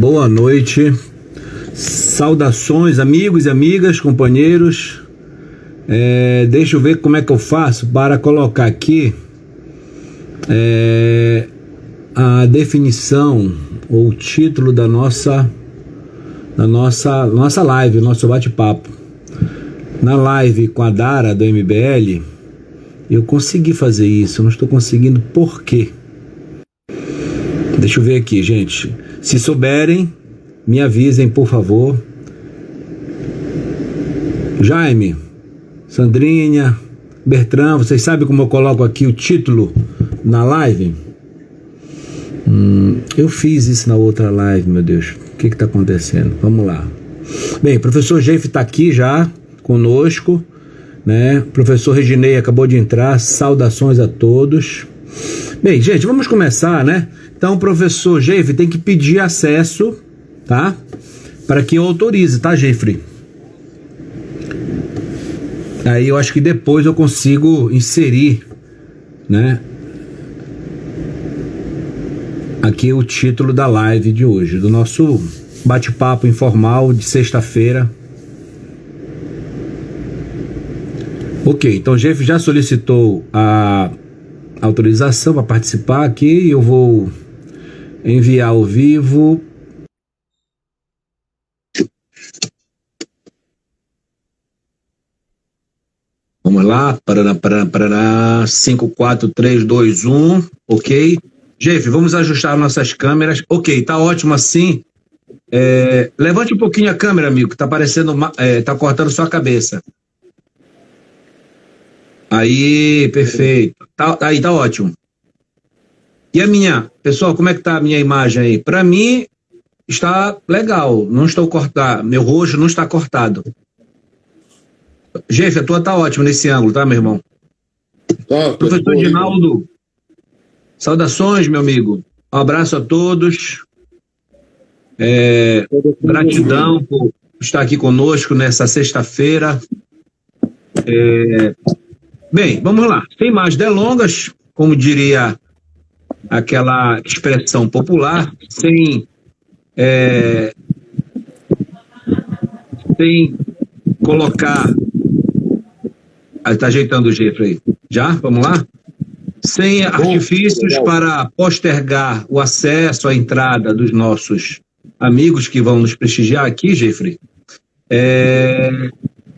Boa noite, saudações amigos e amigas, companheiros. Deixa eu ver como é que eu faço para colocar aqui a definição ou o título da nossa live, nosso bate-papo. Na live com a Dara do MBL, eu consegui fazer isso, eu não estou conseguindo por quê? Deixa eu ver aqui, gente. Se souberem, me avisem, por favor. Jaime, Sandrinha, Bertrand, vocês sabem como eu coloco aqui o título na live? Eu fiz isso na outra live, meu Deus. O que está acontecendo? Vamos lá. Bem, professor Jeff está aqui já conosco, né? Professor Reginei acabou de entrar. Saudações a todos. Bem, gente, vamos começar, né? Então, o professor Jeffrey tem que pedir acesso, tá? Para que eu autorize, tá, Jeffrey? Aí eu acho que depois eu consigo inserir, né? Aqui o título da live de hoje, do nosso bate-papo informal de sexta-feira. Ok, então o Jeffrey já solicitou a autorização para participar aqui. Eu vou enviar ao vivo. Vamos lá. 5, 4, 3, 2, 1. Ok. Jeff, vamos ajustar nossas câmeras. Ok, tá ótimo assim. Levante um pouquinho a câmera, amigo, que tá parecendo, tá cortando sua cabeça. Aí, perfeito. Aí tá ótimo. E a minha? Pessoal, como é que tá a minha imagem aí? Para mim, está legal. Não estou cortado. Meu rosto não está cortado. Jeff, a tua tá ótima nesse ângulo, tá, meu irmão? Professor Ginaldo, saudações, meu amigo. Um abraço a todos. Gratidão por estar aqui conosco nessa sexta-feira. Bem, vamos lá. Sem mais delongas, como diria aquela expressão popular, sem colocar... Está ajeitando o jeito aí. Já? Vamos lá? Sem artifícios para postergar o acesso à entrada dos nossos amigos que vão nos prestigiar aqui, Jeffrey.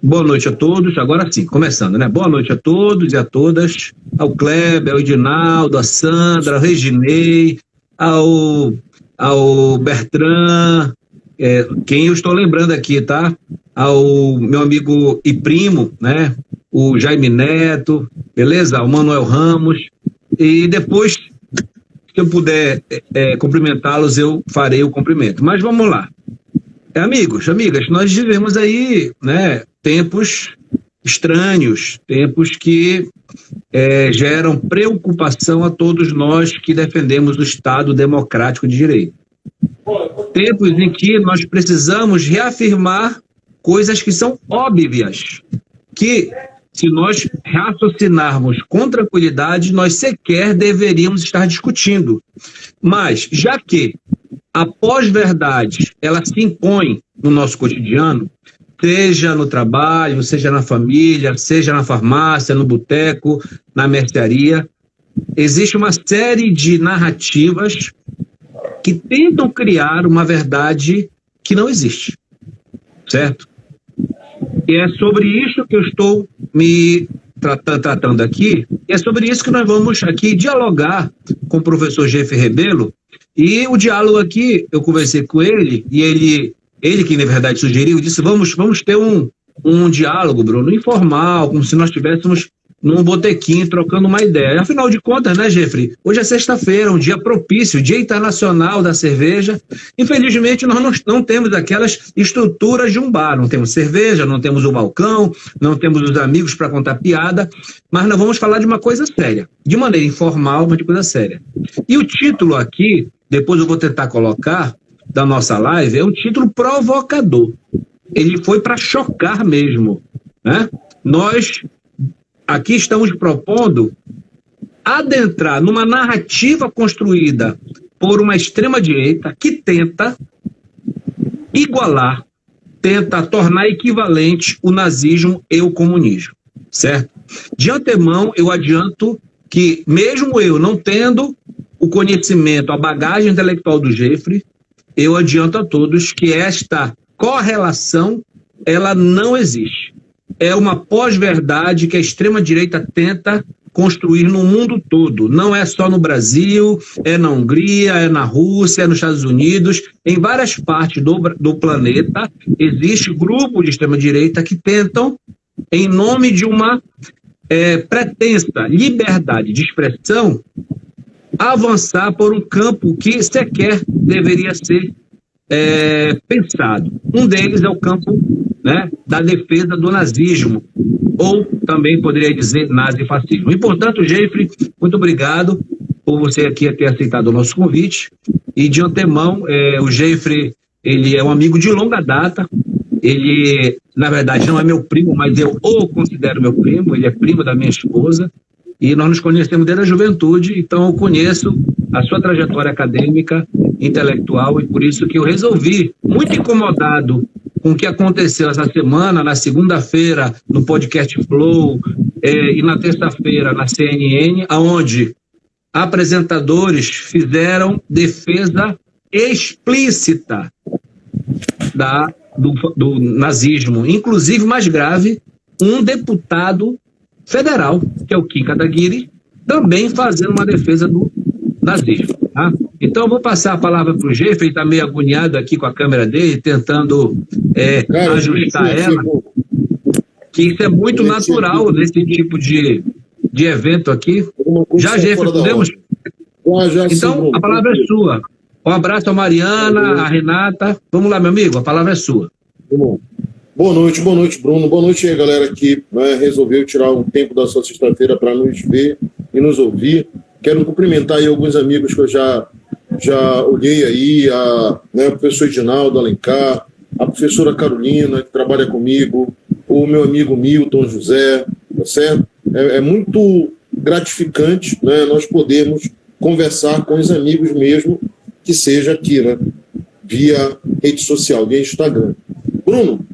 Boa noite a todos, agora sim, começando, né? Boa noite a todos e a todas, ao Kleber, ao Edinaldo, a Sandra, ao Reginei, ao Bertrand, quem eu estou lembrando aqui, tá? Ao meu amigo e primo, né? O Jaime Neto, beleza? Ao Manuel Ramos, e depois, se eu puder cumprimentá-los, eu farei o cumprimento. Mas vamos lá. Amigos, amigas, nós vivemos aí, né, tempos estranhos, tempos que geram preocupação a todos nós que defendemos o Estado democrático de direito. Tempos em que nós precisamos reafirmar coisas que são óbvias, que se nós raciocinarmos com tranquilidade, nós sequer deveríamos estar discutindo. Mas, já que a pós-verdade, ela se impõe no nosso cotidiano, seja no trabalho, seja na família, seja na farmácia, no boteco, na mercearia, existe uma série de narrativas que tentam criar uma verdade que não existe, certo? E é sobre isso que eu estou me tratando aqui, e é sobre isso que nós vamos aqui dialogar com o professor Jeff Rebelo. E o diálogo aqui, eu conversei com ele, e ele que na verdade sugeriu, disse, vamos ter um diálogo, Bruno, informal, como se nós estivéssemos num botequim trocando uma ideia. Afinal de contas, né, Jeffrey? Hoje é sexta-feira, um dia propício, Dia Internacional da Cerveja. Infelizmente, nós não temos aquelas estruturas de um bar. Não temos cerveja, não temos o balcão, não temos os amigos para contar piada, mas nós vamos falar de uma coisa séria, de maneira informal, mas de coisa séria. E o título aqui, depois eu vou tentar colocar, da nossa live, é um título provocador. Ele foi para chocar mesmo, né? Nós aqui estamos propondo adentrar numa narrativa construída por uma extrema-direita que tenta igualar, tenta tornar equivalente o nazismo e o comunismo, certo? De antemão, eu adianto que, mesmo eu não tendo o conhecimento, a bagagem intelectual do Jeffrey, eu adianto a todos que esta correlação, ela não existe. É uma pós-verdade que a extrema-direita tenta construir no mundo todo. Não é só no Brasil, é na Hungria, é na Rússia, é nos Estados Unidos. Em várias partes do planeta, existe grupo de extrema-direita que tentam, em nome de uma pretensa liberdade de expressão, avançar por um campo que sequer deveria ser pensado. Um deles é o campo, né, da defesa do nazismo, ou também poderia dizer nazifascismo. E, portanto, Jeffrey, muito obrigado por você aqui ter aceitado o nosso convite. E, de antemão, o Jeffrey, ele é um amigo de longa data. Ele, na verdade, não é meu primo, mas eu o considero meu primo. Ele é primo da minha esposa. E nós nos conhecemos desde a juventude, então eu conheço a sua trajetória acadêmica, intelectual, e por isso que eu resolvi, muito incomodado com o que aconteceu essa semana, na segunda-feira, no podcast Flow, e na terça-feira, na CNN, onde apresentadores fizeram defesa explícita do nazismo. Inclusive, mais grave, um deputado federal, que é o Kim Kataguiri, também fazendo uma defesa do nazismo. Tá? Então, eu vou passar a palavra para o Jeffrey, ele está meio agoniado aqui com a câmera dele, tentando ajustar ela, que isso é muito natural nesse tipo de evento aqui. Já, Jeffrey, podemos? Então, a palavra é sua. Um abraço a Mariana, a Renata. Vamos lá, meu amigo, a palavra é sua. Boa noite, Bruno. Boa noite aí, galera que resolveu tirar um tempo da sua sexta-feira para nos ver e nos ouvir. Quero cumprimentar aí alguns amigos que eu já olhei aí, o professor Edinaldo Alencar, a professora Carolina, que trabalha comigo, o meu amigo Milton José, tá certo? É muito gratificante, né, nós podermos conversar com os amigos mesmo, que seja aqui, né, via rede social, via Instagram. Bruno,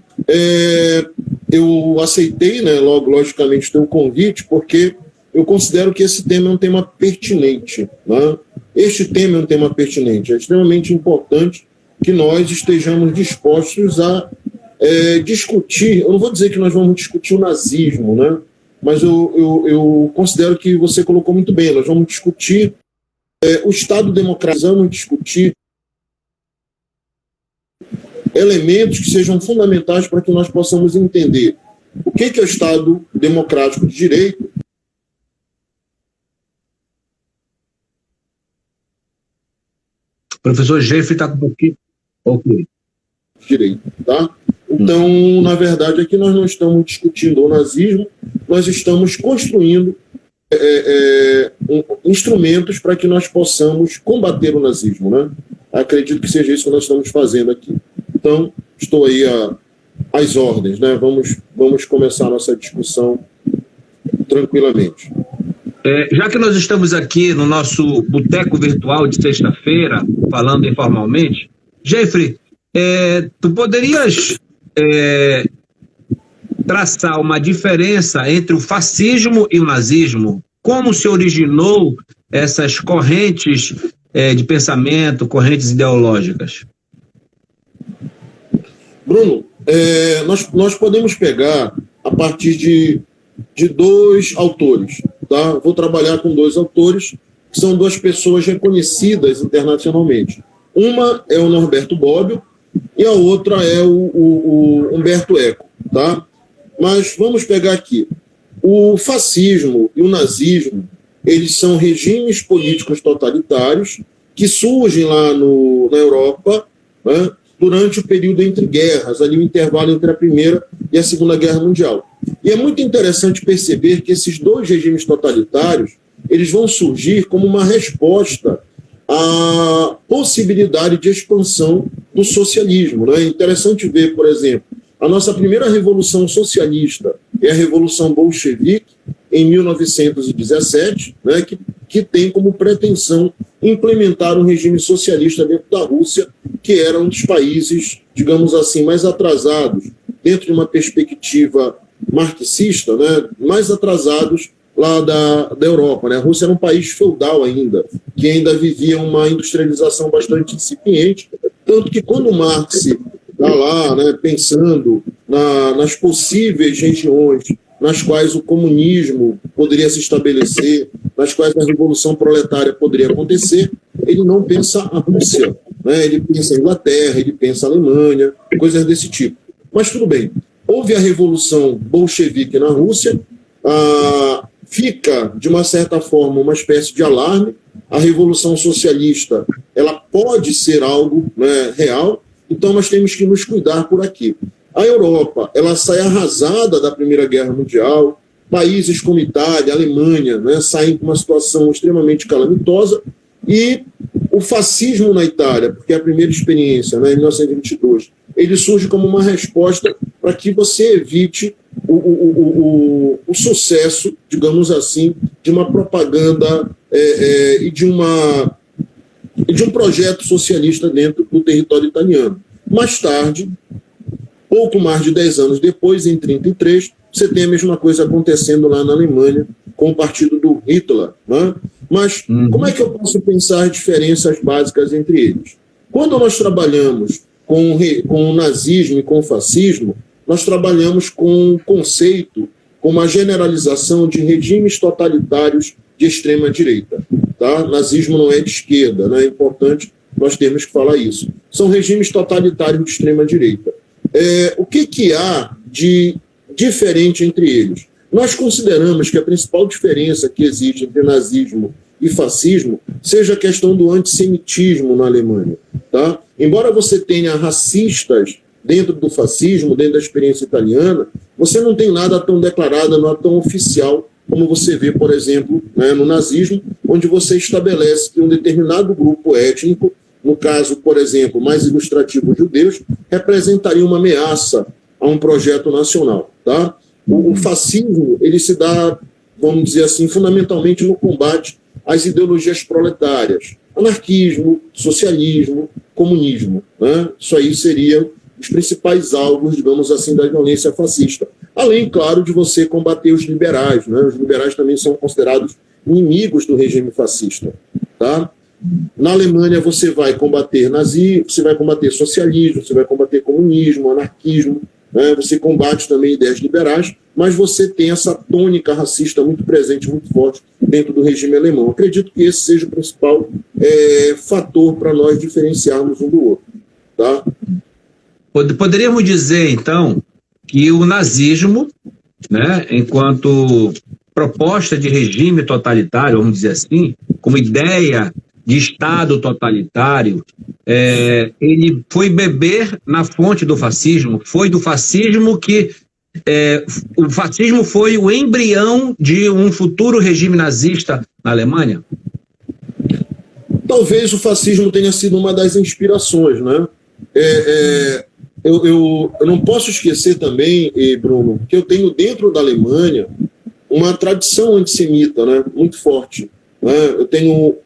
eu aceitei, né, logicamente, o teu convite, porque eu considero que esse tema é um tema pertinente. Né? Este tema é um tema pertinente, é extremamente importante que nós estejamos dispostos a discutir. Eu não vou dizer que nós vamos discutir o nazismo, né? Mas eu considero que você colocou muito bem, nós vamos discutir o Estado democrático, vamos discutir elementos que sejam fundamentais para que nós possamos entender o que é o Estado democrático de direito. Professor Jeffrey está com um pouquinho. Ok. Direito, tá? Então, na verdade, aqui nós não estamos discutindo o nazismo, nós estamos construindo instrumentos para que nós possamos combater o nazismo, né? Acredito que seja isso que nós estamos fazendo aqui. Então, estou aí às ordens, né? Vamos começar a nossa discussão tranquilamente. Já que nós estamos aqui no nosso boteco virtual de sexta-feira, falando informalmente, Jeffrey, tu poderias traçar uma diferença entre o fascismo e o nazismo? Como se originou essas correntes de pensamento, correntes ideológicas? Bruno, nós podemos pegar a partir de dois autores. Tá? Vou trabalhar com dois autores, que são duas pessoas reconhecidas internacionalmente. Uma é o Norberto Bobbio e a outra é o Humberto Eco. Tá? Mas vamos pegar aqui. O fascismo e o nazismo, eles são regimes políticos totalitários que surgem lá na Europa, né, durante o período entre guerras, ali o intervalo entre a Primeira e a Segunda Guerra Mundial. E é muito interessante perceber que esses dois regimes totalitários, eles vão surgir como uma resposta à possibilidade de expansão do socialismo. Né? É interessante ver, por exemplo, a nossa primeira revolução socialista é a Revolução Bolchevique, em 1917, né, que tem como pretensão implementar um regime socialista dentro da Rússia, que era um dos países, digamos assim, mais atrasados, dentro de uma perspectiva marxista, né, mais atrasados lá da Europa. Né? A Rússia era um país feudal ainda, que ainda vivia uma industrialização bastante incipiente, tanto que quando Marx está lá, né, pensando nas possíveis regiões nas quais o comunismo poderia se estabelecer, nas quais a revolução proletária poderia acontecer, ele não pensa a Rússia, né? Ele pensa a Inglaterra, ele pensa a Alemanha, coisas desse tipo. Mas tudo bem, houve a revolução bolchevique na Rússia, fica, de uma certa forma, uma espécie de alarme. A revolução socialista ela pode ser algo, né, real, então nós temos que nos cuidar por aqui. A Europa ela sai arrasada da Primeira Guerra Mundial, países como Itália, Alemanha, né, saem com uma situação extremamente calamitosa, e o fascismo na Itália, porque é a primeira experiência, né, em 1922, ele surge como uma resposta para que você evite o sucesso, digamos assim, de uma propaganda e de um projeto socialista dentro do território italiano. Mais tarde, pouco mais de 10 anos depois, em 1933, você tem a mesma coisa acontecendo lá na Alemanha com o partido do Hitler. Né? Mas como é que eu posso pensar diferenças básicas entre eles? Quando nós trabalhamos com o nazismo e com o fascismo, nós trabalhamos com um conceito, com uma generalização de regimes totalitários de extrema-direita. Tá? Nazismo não é de esquerda, né? É importante nós termos que falar isso. São regimes totalitários de extrema-direita. O que há de diferente entre eles? Nós consideramos que a principal diferença que existe entre nazismo e fascismo seja a questão do antissemitismo na Alemanha. Tá? Embora você tenha racistas dentro do fascismo, dentro da experiência italiana, você não tem nada tão declarado, não é tão oficial como você vê, por exemplo, né, no nazismo, onde você estabelece que um determinado grupo étnico, no caso, por exemplo, mais ilustrativo, os judeus, representaria uma ameaça a um projeto nacional. Tá? O fascismo ele se dá, vamos dizer assim, fundamentalmente no combate às ideologias proletárias, anarquismo, socialismo, comunismo. Né? Isso aí seriam os principais alvos, digamos assim, da violência fascista. Além, claro, de você combater os liberais. Né? Os liberais também são considerados inimigos do regime fascista. Tá? Na Alemanha você vai combater nazismo, você vai combater socialismo, você vai combater comunismo, anarquismo, né? Você combate também ideias liberais, mas você tem essa tônica racista muito presente, muito forte dentro do regime alemão. Acredito que esse seja o principal fator para nós diferenciarmos um do outro. Tá? Poderíamos dizer, então, que o nazismo, né, enquanto proposta de regime totalitário, vamos dizer assim, como ideia de Estado totalitário, ele foi beber na fonte do fascismo. Foi do fascismo que o fascismo foi o embrião de um futuro regime nazista na Alemanha? Talvez o fascismo tenha sido uma das inspirações, né? Eu não posso esquecer também, Bruno, que eu tenho dentro da Alemanha uma tradição antissemita, né, muito forte. Né? Eu tenho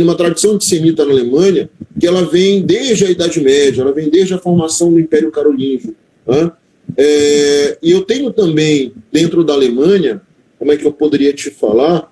uma tradição antissemita na Alemanha que ela vem desde a Idade Média, ela vem desde a formação do Império Carolíngio. Né? E eu tenho também, dentro da Alemanha, como é que eu poderia te falar,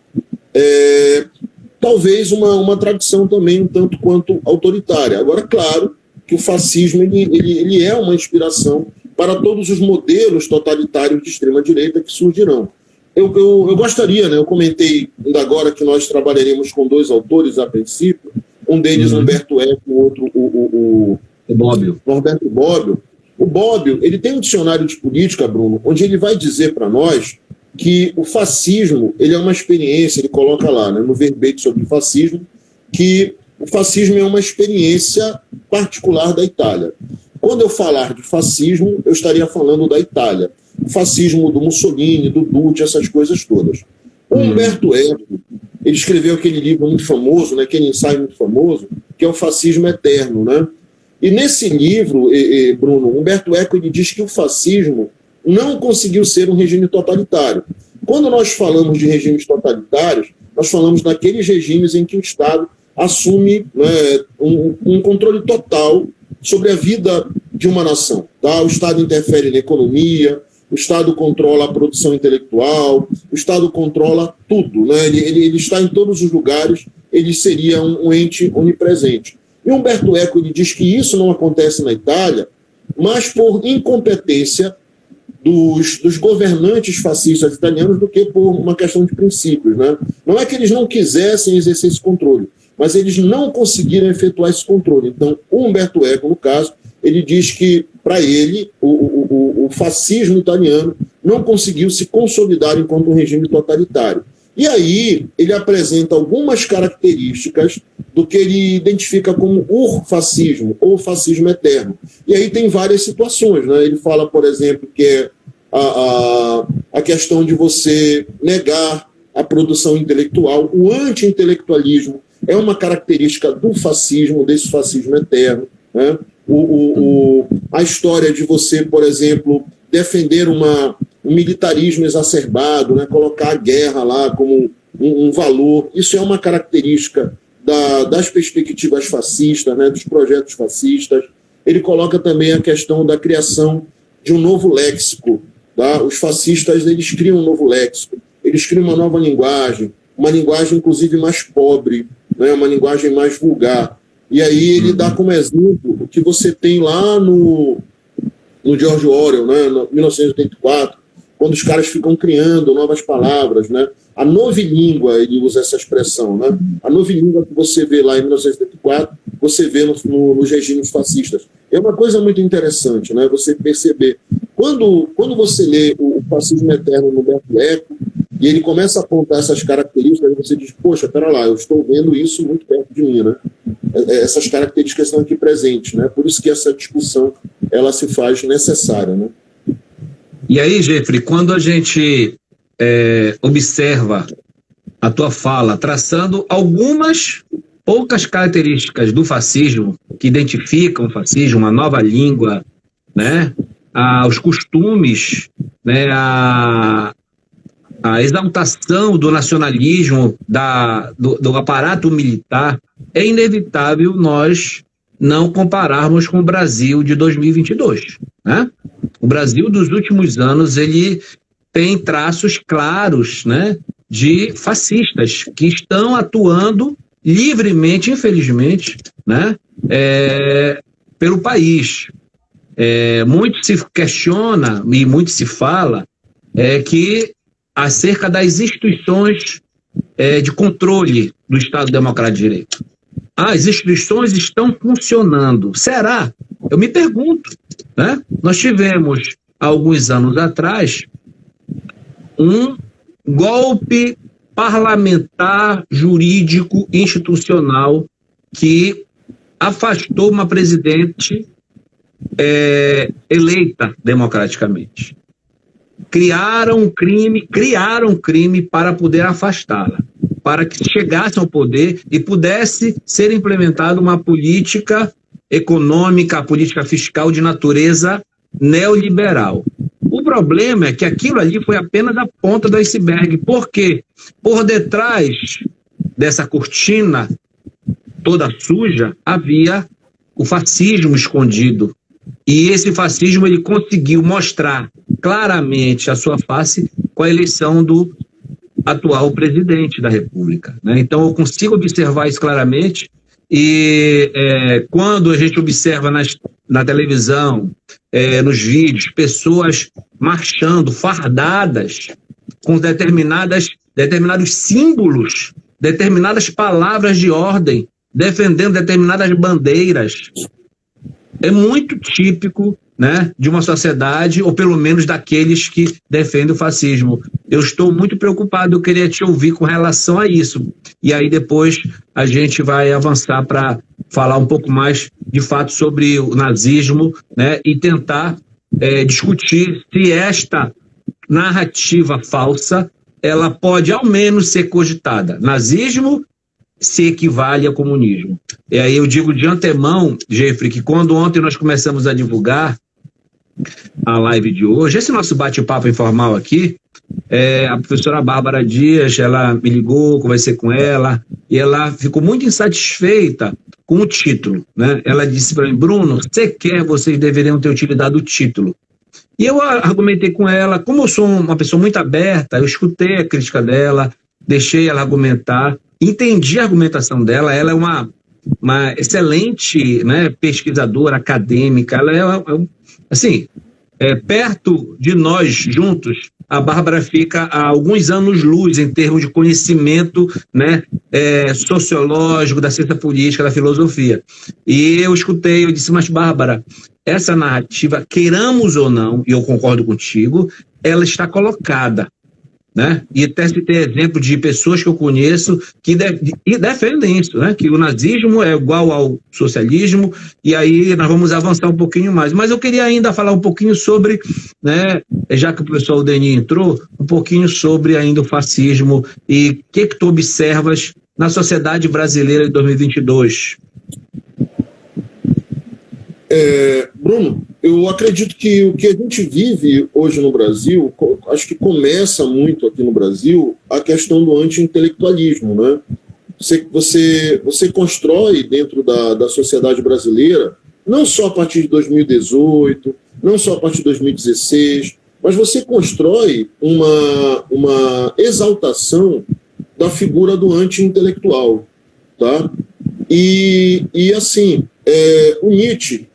talvez uma tradição também um tanto quanto autoritária. Agora, claro que o fascismo ele é uma inspiração para todos os modelos totalitários de extrema-direita que surgirão. Eu gostaria, né, eu comentei ainda agora que nós trabalharemos com 2 autores a princípio, um deles Humberto Eco, o outro o Bobbio. Norberto Bobbio. O Bobbio, ele tem um dicionário de política, Bruno, onde ele vai dizer para nós que o fascismo ele é uma experiência, ele coloca lá, né, no verbete sobre o fascismo, que o fascismo é uma experiência particular da Itália. Quando eu falar de fascismo, eu estaria falando da Itália. O fascismo do Mussolini, do Duce, essas coisas todas. O Humberto Eco, ele escreveu aquele livro muito famoso, né, aquele ensaio muito famoso, que é o Fascismo Eterno. Né? E nesse livro, Bruno, Humberto Eco ele diz que o fascismo não conseguiu ser um regime totalitário. Quando nós falamos de regimes totalitários, nós falamos daqueles regimes em que o Estado assume, né, um controle total sobre a vida de uma nação. Tá? O Estado interfere na economia, o Estado controla a produção intelectual, o Estado controla tudo, né? Ele está em todos os lugares, ele seria um ente onipresente. E Umberto Eco ele diz que isso não acontece na Itália, mas por incompetência dos governantes fascistas italianos do que por uma questão de princípios. Né? Não é que eles não quisessem exercer esse controle, mas eles não conseguiram efetuar esse controle. Então, o Umberto Eco, no caso, ele diz que, para ele, o fascismo italiano não conseguiu se consolidar enquanto um regime totalitário. E aí ele apresenta algumas características do que ele identifica como urfascismo, ou fascismo eterno. E aí tem várias situações. Né? Ele fala, por exemplo, que é a questão de você negar a produção intelectual. O anti-intelectualismo é uma característica do fascismo, desse fascismo eterno. Né? A história de você, por exemplo, defender um militarismo exacerbado, né? Colocar a guerra lá como um valor, isso é uma característica das perspectivas fascistas, né? Dos projetos fascistas. Ele coloca também a questão da criação de um novo léxico. Tá? Os fascistas eles criam um novo léxico, eles criam uma nova linguagem, uma linguagem inclusive mais pobre, né? Uma linguagem mais vulgar. E aí ele dá como exemplo o que você tem lá no George Orwell, né, no 1984, quando os caras ficam criando novas palavras, né? A novilíngua, ele usa essa expressão, né? A novilíngua que você vê lá em 1984, você vê nos regimes fascistas. É uma coisa muito interessante, né? Você perceber. Quando você lê o Fascismo Eterno no Umberto Eco, e ele começa a apontar essas características, você diz, poxa, pera lá, eu estou vendo isso muito perto de mim, né? Essas características estão aqui presentes, né? Por isso que essa discussão, ela se faz necessária, né? E aí, Jeffrey, quando a gente observa a tua fala, traçando algumas poucas características do fascismo, que identificam o fascismo, uma nova língua, né? Os costumes, né? A exaltação do nacionalismo, do aparato militar, é inevitável nós não compararmos com o Brasil de 2022. Né? O Brasil dos últimos anos ele tem traços claros, né, de fascistas que estão atuando livremente, infelizmente, né, pelo país. Muito se questiona e muito se fala que acerca das instituições de controle do Estado Democrático de Direito. As instituições estão funcionando. Será? Eu me pergunto. Né? Nós tivemos, há alguns anos atrás, um golpe parlamentar, jurídico, institucional, que afastou uma presidente eleita democraticamente. Criaram um crime para poder afastá-la, para que chegasse ao poder e pudesse ser implementada uma política econômica, a política fiscal de natureza neoliberal. O problema é que aquilo ali foi apenas a ponta do iceberg, porque por detrás dessa cortina toda suja havia o fascismo escondido. E esse fascismo ele conseguiu mostrar claramente a sua face com a eleição do atual presidente da República. Né? Então eu consigo observar isso claramente e quando a gente observa na televisão, nos vídeos, pessoas marchando, fardadas, com determinados símbolos, determinadas palavras de ordem, defendendo determinadas bandeiras, é muito típico, né, de uma sociedade, ou pelo menos daqueles que defendem o fascismo. Eu estou muito preocupado, eu queria te ouvir com relação a isso. E aí depois a gente vai avançar para falar um pouco mais, de fato, sobre o nazismo, né, e tentar discutir se esta narrativa falsa, ela pode ao menos ser cogitada. Nazismo se equivale ao comunismo. E aí eu digo de antemão, Jeffrey, que quando ontem nós começamos a divulgar a live de hoje, esse nosso bate-papo informal aqui, a professora Bárbara Dias, ela me ligou, conversei com ela, e ela ficou muito insatisfeita com o título, né? Ela disse para mim, Bruno, sequer vocês deveriam ter utilizado o título. E eu argumentei com ela, como eu sou uma pessoa muito aberta, eu escutei a crítica dela, deixei ela argumentar, entendi a argumentação dela, ela é uma excelente, né, pesquisadora acadêmica, ela assim, perto de nós juntos, a Bárbara fica a alguns anos-luz em termos de conhecimento, né, sociológico, da ciência política, da filosofia. E eu escutei, eu disse, mas Bárbara, essa narrativa, queiramos ou não, e eu concordo contigo, ela está colocada, né? E até se tem exemplo de pessoas que eu conheço que defendem isso, né? Que o nazismo é igual ao socialismo, e aí nós vamos avançar um pouquinho mais. Mas eu queria ainda falar um pouquinho sobre, né, já que o professor Denis entrou, um pouquinho sobre ainda o fascismo e o que tu observas na sociedade brasileira de 2022. Bruno, eu acredito que o que a gente vive hoje no Brasil, acho que começa muito aqui no Brasil a questão do anti-intelectualismo, né? Você constrói dentro da sociedade brasileira, não só a partir de 2018, não só a partir de 2016, mas você constrói uma exaltação da figura do anti-intelectual, tá? E assim, o Nietzsche,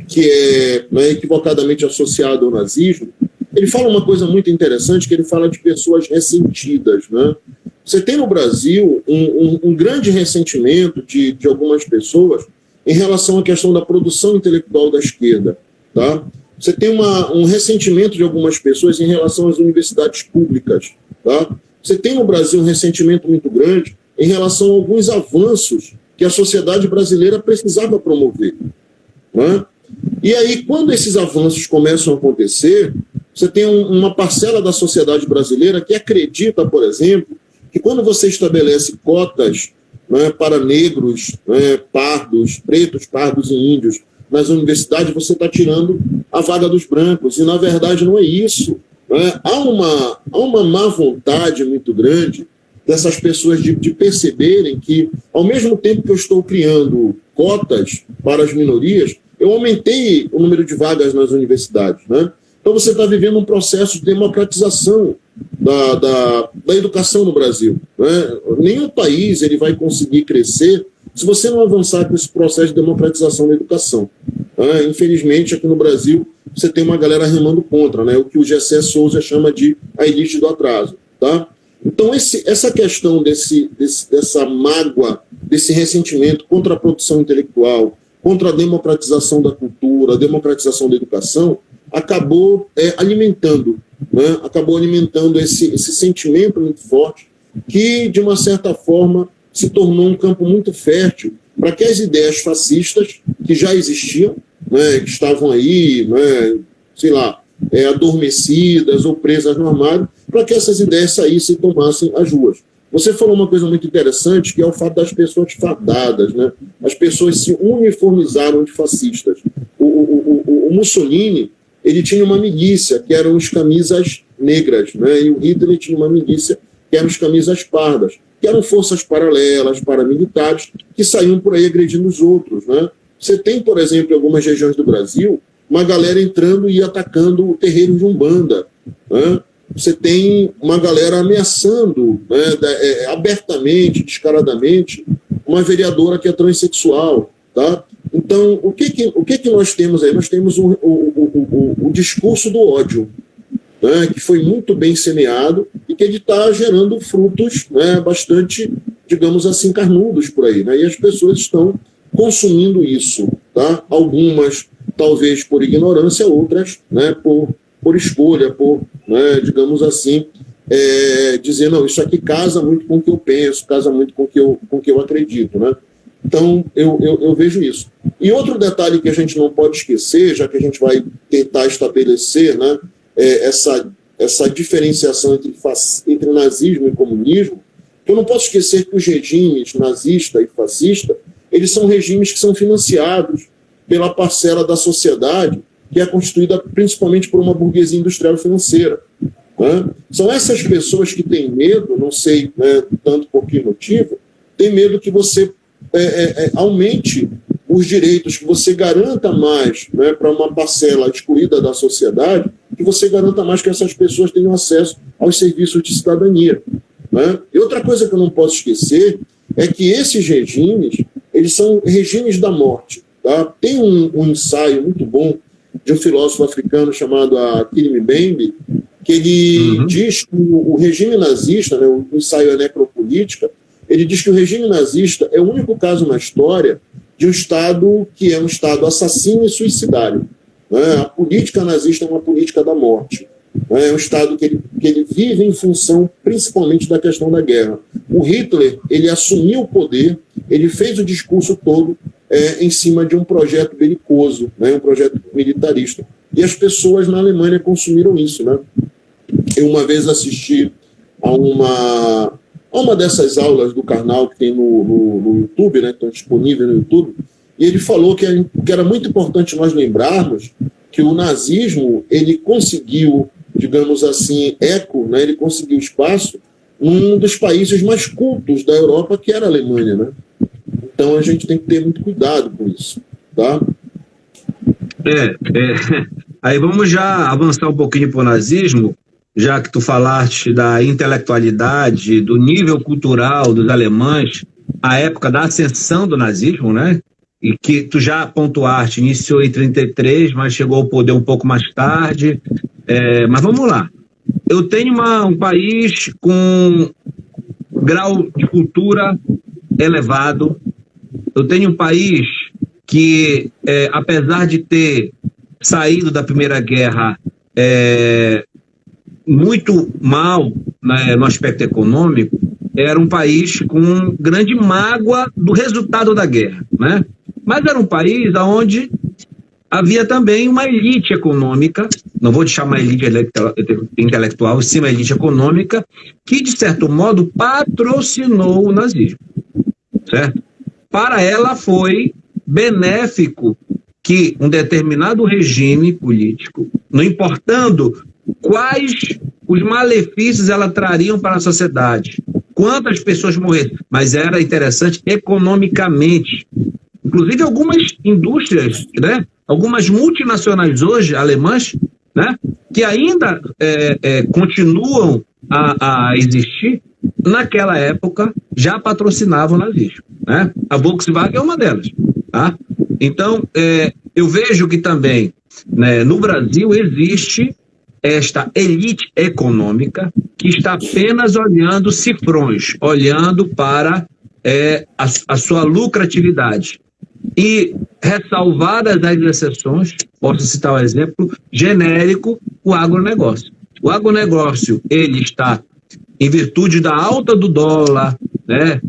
que é, né, equivocadamente associado ao nazismo, ele fala uma coisa muito interessante, que ele fala de pessoas ressentidas, né? Você tem no Brasil um grande ressentimento de algumas pessoas em relação à questão da produção intelectual da esquerda, tá? Você tem um ressentimento de algumas pessoas em relação às universidades públicas, tá? Você tem no Brasil um ressentimento muito grande em relação a alguns avanços que a sociedade brasileira precisava promover, né? E aí, quando esses avanços começam a acontecer, você tem uma parcela da sociedade brasileira que acredita, por exemplo, que quando você estabelece cotas, né, para negros, né, pardos, pretos, pardos e índios nas universidades, você está tirando a vaga dos brancos. E, na verdade, não é isso, né? Há uma má vontade muito grande dessas pessoas de perceberem que, ao mesmo tempo que eu estou criando cotas para as minorias, eu aumentei o número de vagas nas universidades, né? Então você está vivendo um processo de democratização da educação no Brasil, né? Nenhum país ele vai conseguir crescer se você não avançar com esse processo de democratização da educação, né? Infelizmente, aqui no Brasil, você tem uma galera remando contra, né? O que o Gessé Souza chama de a elite do atraso, tá? Então, essa questão dessa mágoa, desse ressentimento contra a produção intelectual, contra a democratização da cultura, a democratização da educação, acabou alimentando, né? Acabou alimentando esse sentimento muito forte que, de uma certa forma, se tornou um campo muito fértil para que as ideias fascistas, que já existiam, né, que estavam aí, né, sei lá, adormecidas ou presas no armário, para que essas ideias saíssem e tomassem as ruas. Você falou uma coisa muito interessante, que é o fato das pessoas fardadas, né? As pessoas se uniformizaram de fascistas. O Mussolini, ele tinha uma milícia, que eram os camisas negras, né? E o Hitler tinha uma milícia, que eram os camisas pardas, que eram forças paralelas, paramilitares, que saíam por aí agredindo os outros, né? Você tem, por exemplo, em algumas regiões do Brasil, uma galera entrando e atacando o terreiro de Umbanda, né? Você tem uma galera ameaçando, né, abertamente, descaradamente, uma vereadora que é transexual, tá? Então, o que nós temos aí? Nós temos o discurso do ódio, né, que foi muito bem semeado e que ele está gerando frutos, né, bastante, digamos assim, carnudos por aí, né? E as pessoas estão consumindo isso, tá? Algumas, talvez por ignorância, outras, né, por escolha, né, digamos assim, dizer, não, isso aqui casa muito com o que eu penso, casa muito com o que eu acredito, né? Então, eu vejo isso. E outro detalhe que a gente não pode esquecer, já que a gente vai tentar estabelecer, né, essa diferenciação entre nazismo e comunismo, eu não posso esquecer que os regimes nazista e fascista, eles são regimes que são financiados pela parcela da sociedade que é constituída principalmente por uma burguesia industrial e financeira, né? São essas pessoas que têm medo, não sei, né, tanto por que motivo, têm medo que você aumente os direitos, que você garanta mais, né, para uma parcela excluída da sociedade, que você garanta mais que essas pessoas tenham acesso aos serviços de cidadania. Né? E outra coisa que eu não posso esquecer é que esses regimes, eles são regimes da morte. Tá? Tem um ensaio muito bom de um filósofo africano chamado Achille Mbembe, que ele diz que o regime nazista, né, o ensaio é necropolítica, ele diz que o regime nazista é o único caso na história de um Estado que é um Estado assassino e suicidário. Né? A política nazista é uma política da morte. Né? É um Estado que ele vive em função principalmente da questão da guerra. O Hitler, ele assumiu o poder, ele fez o discurso todo em cima de um projeto belicoso, né? Um projeto militarista. E as pessoas na Alemanha consumiram isso. Né? Eu uma vez assisti a uma dessas aulas do Karnal que tem no YouTube, né, que estão disponíveis no YouTube, e ele falou que era muito importante nós lembrarmos que o nazismo, ele conseguiu, digamos assim, eco, né, ele conseguiu espaço num dos países mais cultos da Europa, que era a Alemanha. Né? Então a gente tem que ter muito cuidado com isso. Tá? Aí vamos já avançar um pouquinho para o nazismo, já que tu falaste da intelectualidade, do nível cultural dos alemães, a época da ascensão do nazismo, né? E que tu já pontuaste, iniciou em 1933, mas chegou ao poder um pouco mais tarde. Mas vamos lá. Eu tenho um país com grau de cultura elevado. Eu tenho um país que, apesar de ter saído da Primeira Guerra muito mal, né, no aspecto econômico, era um país com grande mágoa do resultado da guerra, né? Mas era um país onde havia também uma elite econômica, não vou chamar elite intelectual, sim uma elite econômica, que, de certo modo, patrocinou o nazismo, certo? Para ela foi benéfico que um determinado regime político, não importando quais os malefícios ela trariam para a sociedade, quantas pessoas morreram, mas era interessante economicamente. Inclusive algumas indústrias, né, algumas multinacionais hoje, alemãs, né, que ainda continuam a existir, naquela época já patrocinavam o nazismo. Né? A Volkswagen é uma delas. Tá? Então, eu vejo que também, né, no Brasil existe esta elite econômica que está apenas olhando cifrões, olhando para a sua lucratividade. E, ressalvadas as exceções, posso citar um exemplo genérico, o agronegócio. O agronegócio, ele está, em virtude da alta do dólar, né,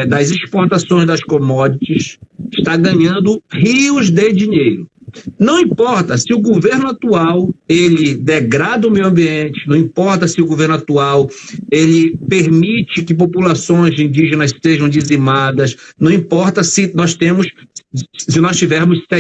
das exportações das commodities, está ganhando rios de dinheiro. Não importa se o governo atual ele degrada o meio ambiente, não importa se o governo atual ele permite que populações indígenas sejam dizimadas, não importa se nós tivermos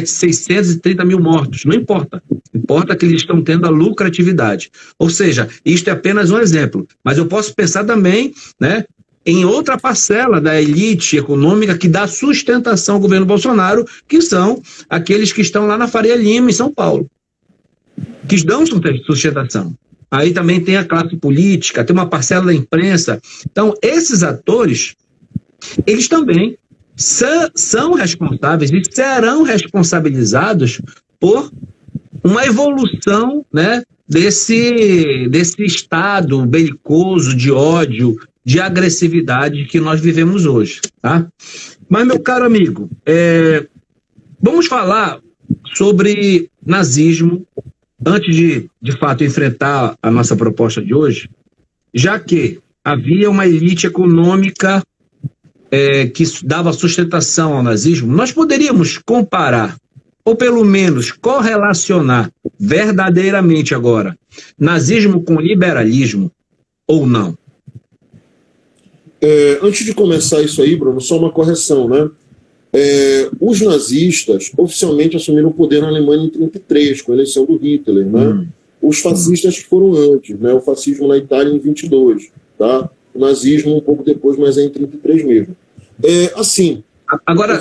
630 mil mortos, não importa. Importa que eles estão tendo a lucratividade. Ou seja, isto é apenas um exemplo. Mas eu posso pensar também, né, em outra parcela da elite econômica que dá sustentação ao governo Bolsonaro, que são aqueles que estão lá na Faria Lima, em São Paulo, que dão sustentação. Aí também tem a classe política, tem uma parcela da imprensa. Então, esses atores, eles também são responsáveis e serão responsabilizados por uma evolução, né, desse estado belicoso, de ódio, de agressividade que nós vivemos hoje. Tá? Mas, meu caro amigo, vamos falar sobre nazismo antes de fato, enfrentar a nossa proposta de hoje, já que havia uma elite econômica que dava sustentação ao nazismo. Nós poderíamos comparar, ou pelo menos correlacionar verdadeiramente agora, nazismo com liberalismo ou não? Antes de começar isso aí, Bruno, só uma correção, né? Os nazistas oficialmente assumiram o poder na Alemanha em 1933, com a eleição do Hitler, né? Os fascistas que foram antes, né? O fascismo na Itália em 1922, tá? O nazismo um pouco depois, mas é em 1933 mesmo. Assim, Agora,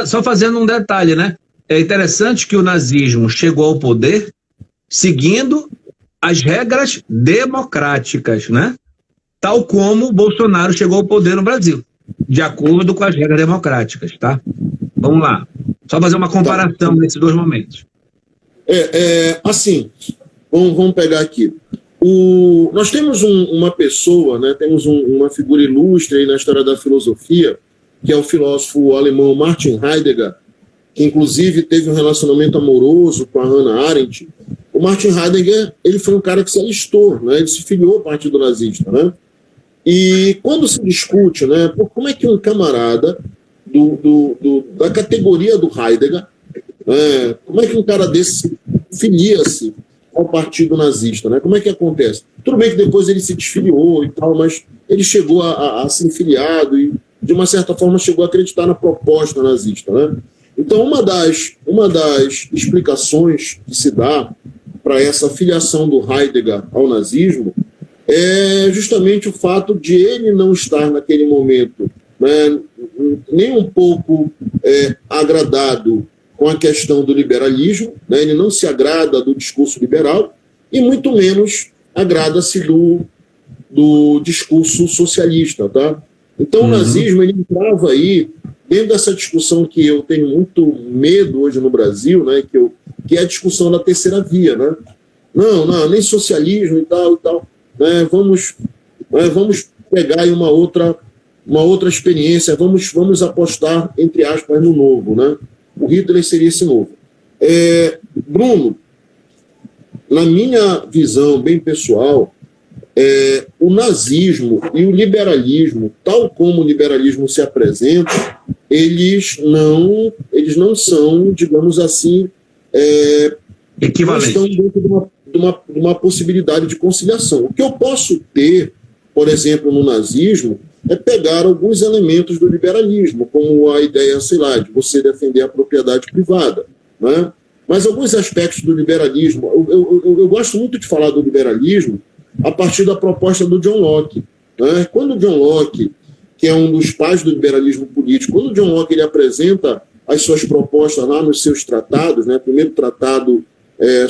só fazendo um detalhe, né? É interessante que o nazismo chegou ao poder seguindo as regras democráticas, né? Tal como o Bolsonaro chegou ao poder no Brasil, de acordo com as regras democráticas, tá? Vamos lá. Só fazer uma comparação nesses dois momentos. Assim, vamos pegar aqui. Nós temos uma pessoa, né, temos uma figura ilustre aí na história da filosofia, que é o filósofo alemão Martin Heidegger, que inclusive teve um relacionamento amoroso com a Hannah Arendt. O Martin Heidegger, ele foi um cara que se alistou, né, ele se filiou ao Partido Nazista, né? E quando se discute, né, como é que um camarada da categoria do Heidegger, né, como é que um cara desse filia-se ao Partido Nazista, né? Como é que acontece? Tudo bem que depois ele se desfiliou e tal, mas ele chegou a ser filiado e, de uma certa forma, chegou a acreditar na proposta nazista, né? Então, uma das explicações que se dá para essa filiação do Heidegger ao nazismo é justamente o fato de ele não estar, naquele momento, né, nem um pouco agradado com a questão do liberalismo, né? Ele não se agrada do discurso liberal e muito menos agrada-se do discurso socialista, tá? Então o nazismo, ele entrava aí dentro dessa discussão que eu tenho muito medo hoje no Brasil, né? Que é a discussão da terceira via, né? Não, nem socialismo e tal, né? Vamos pegar aí uma outra experiência, vamos apostar, entre aspas, no novo, né? O Hitler seria esse novo. Bruno, na minha visão bem pessoal, o nazismo e o liberalismo, tal como o liberalismo se apresenta, eles não são, digamos assim, equivalentes. Estão dentro de uma possibilidade de conciliação. O que eu posso ter, por exemplo, no nazismo, é pegar alguns elementos do liberalismo, como a ideia, sei lá, de você defender a propriedade privada, né? Mas alguns aspectos do liberalismo, eu gosto muito de falar do liberalismo a partir da proposta do John Locke, né? Quando o John Locke, que é um dos pais do liberalismo político, quando o John Locke ele apresenta as suas propostas lá nos seus tratados, né? Primeiro tratado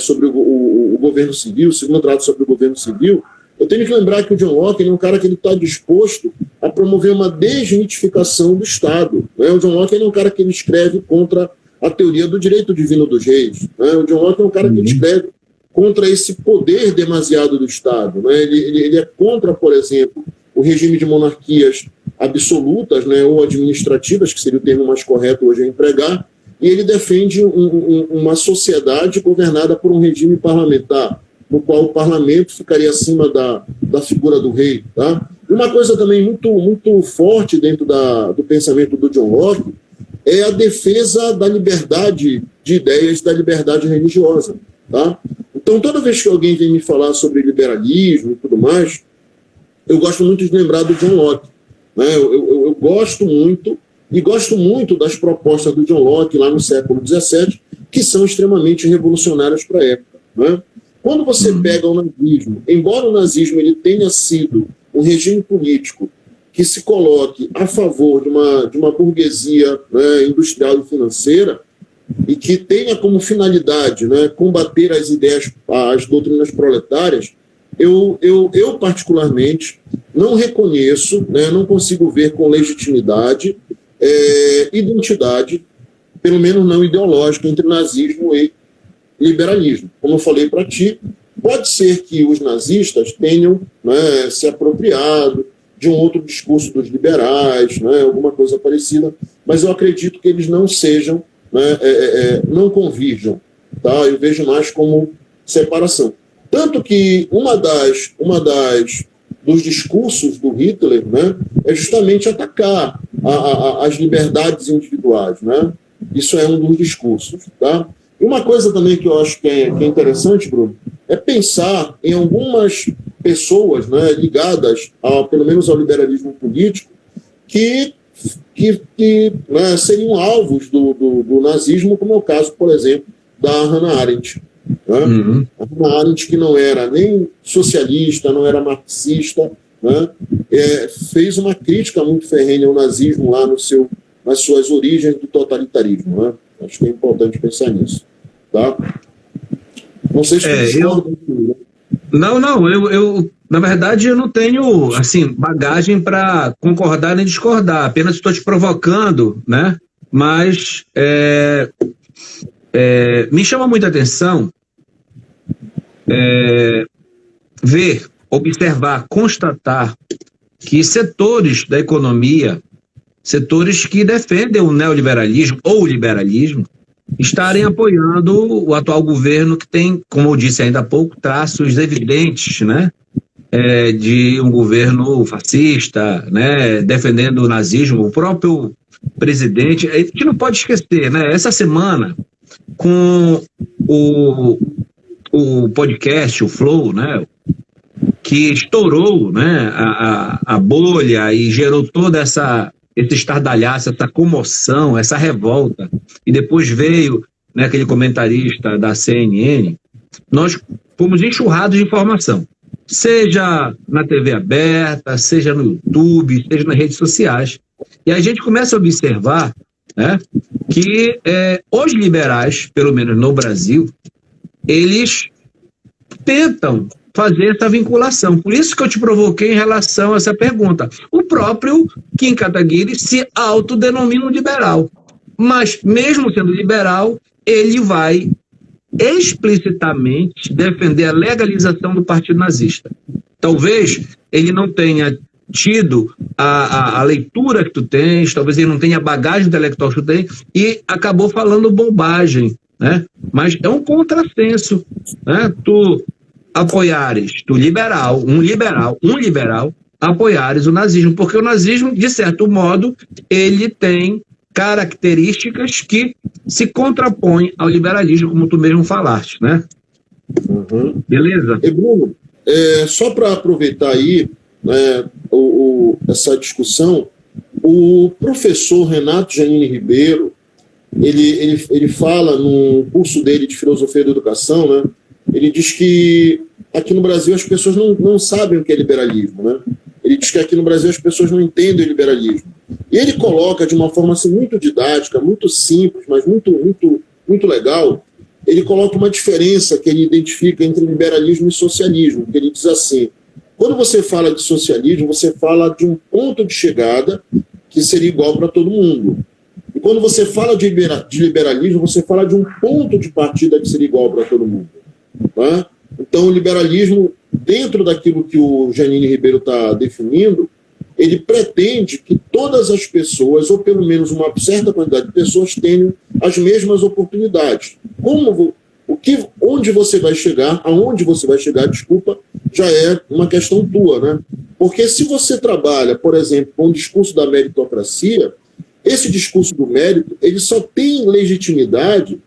sobre o governo civil, segundo tratado sobre o governo civil, eu tenho que lembrar que o John Locke é um cara que está disposto a promover uma desmitificação do Estado, né? O John Locke é um cara que ele escreve contra a teoria do direito divino dos reis, né? O John Locke é um cara que ele escreve contra esse poder demasiado do Estado, né? Ele é contra, por exemplo, o regime de monarquias absolutas, né, ou administrativas, que seria o termo mais correto hoje a empregar, e ele defende uma sociedade governada por um regime parlamentar, no qual o parlamento ficaria acima da figura do rei. Tá? E uma coisa também muito forte dentro do pensamento do John Locke é a defesa da liberdade de ideias, da liberdade religiosa. Tá? Então, toda vez que alguém vem me falar sobre liberalismo e tudo mais, eu gosto muito de lembrar do John Locke. Né? Eu gosto muito, e gosto muito das propostas do John Locke lá no século XVII, que são extremamente revolucionárias para a época. Né? Quando você pega o nazismo, embora o nazismo ele tenha sido um regime político que se coloque a favor de uma burguesia, né, industrial e financeira, e que tenha como finalidade, né, combater as ideias, as doutrinas proletárias, eu particularmente não reconheço, né, não consigo ver com legitimidade identidade, pelo menos não ideológica, entre nazismo e liberalismo. Como eu falei para ti, pode ser que os nazistas tenham, né, se apropriado de um outro discurso dos liberais, né, alguma coisa parecida, mas eu acredito que eles não sejam, né, não convirjam. Tá? Eu vejo mais como separação. Tanto que uma dos discursos do Hitler, né, é justamente atacar as liberdades individuais. Né? Isso é um dos discursos. Tá? E uma coisa também que eu acho que é interessante, Bruno, é pensar em algumas pessoas, né, ligadas, pelo menos ao liberalismo político, que né, seriam alvos do nazismo, como é o caso, por exemplo, da Hannah Arendt. Né? A Hannah Arendt, que não era nem socialista, não era marxista, né? Fez uma crítica muito ferrenha ao nazismo lá no seu nas suas origens do totalitarismo, né? Acho que é importante pensar nisso, tá? Não sei se você discorda comigo, né? Não, eu, na verdade, eu não tenho, assim, bagagem para concordar nem discordar, apenas estou te provocando, né? Mas me chama muita atenção ver, observar, constatar que setores da economia, setores que defendem o neoliberalismo ou o liberalismo, estarem apoiando o atual governo que tem, como eu disse ainda há pouco, traços evidentes, né, de um governo fascista, né, defendendo o nazismo. O próprio presidente, a gente não pode esquecer, né, essa semana, com o podcast, o Flow, né, que estourou, né, a bolha e gerou toda esse estardalhaço, essa comoção, essa revolta, e depois veio, né, aquele comentarista da CNN, nós fomos enxurrados de informação, seja na TV aberta, seja no YouTube, seja nas redes sociais, e a gente começa a observar, né, que os liberais, pelo menos no Brasil, eles tentam fazer essa vinculação. Por isso que eu te provoquei em relação a essa pergunta. O próprio Kim Kataguiri se autodenomina um liberal. Mas, mesmo sendo liberal, ele vai explicitamente defender a legalização do partido nazista. Talvez ele não tenha tido a leitura que tu tens, talvez ele não tenha a bagagem intelectual que tu tens, e acabou falando bobagem, né? Mas é um contrassenso, né? Tu apoiares, um liberal, apoiares o nazismo, porque o nazismo, de certo modo, ele tem características que se contrapõem ao liberalismo, como tu mesmo falaste, né? Uhum. Beleza? E Bruno, só para aproveitar aí, né, essa discussão, o professor Renato Janine Ribeiro, ele fala no curso dele de Filosofia da Educação, né? Ele diz que aqui no Brasil as pessoas não sabem o que é liberalismo, né? Ele diz que aqui no Brasil as pessoas não entendem o liberalismo. E ele coloca de uma forma assim, muito didática, muito simples, mas muito legal, ele coloca uma diferença que ele identifica entre liberalismo e socialismo, que ele diz assim: quando você fala de socialismo, você fala de um ponto de chegada que seria igual para todo mundo. E quando você fala de liberalismo, você fala de um ponto de partida que seria igual para todo mundo. Tá? Então, o liberalismo, dentro daquilo que o Janine Ribeiro está definindo, ele pretende que todas as pessoas, ou pelo menos uma certa quantidade de pessoas, tenham as mesmas oportunidades. Onde você vai chegar, aonde você vai chegar, desculpa, já é uma questão tua, né? Porque se você trabalha, por exemplo, com o discurso da meritocracia, esse discurso do mérito, ele só tem legitimidade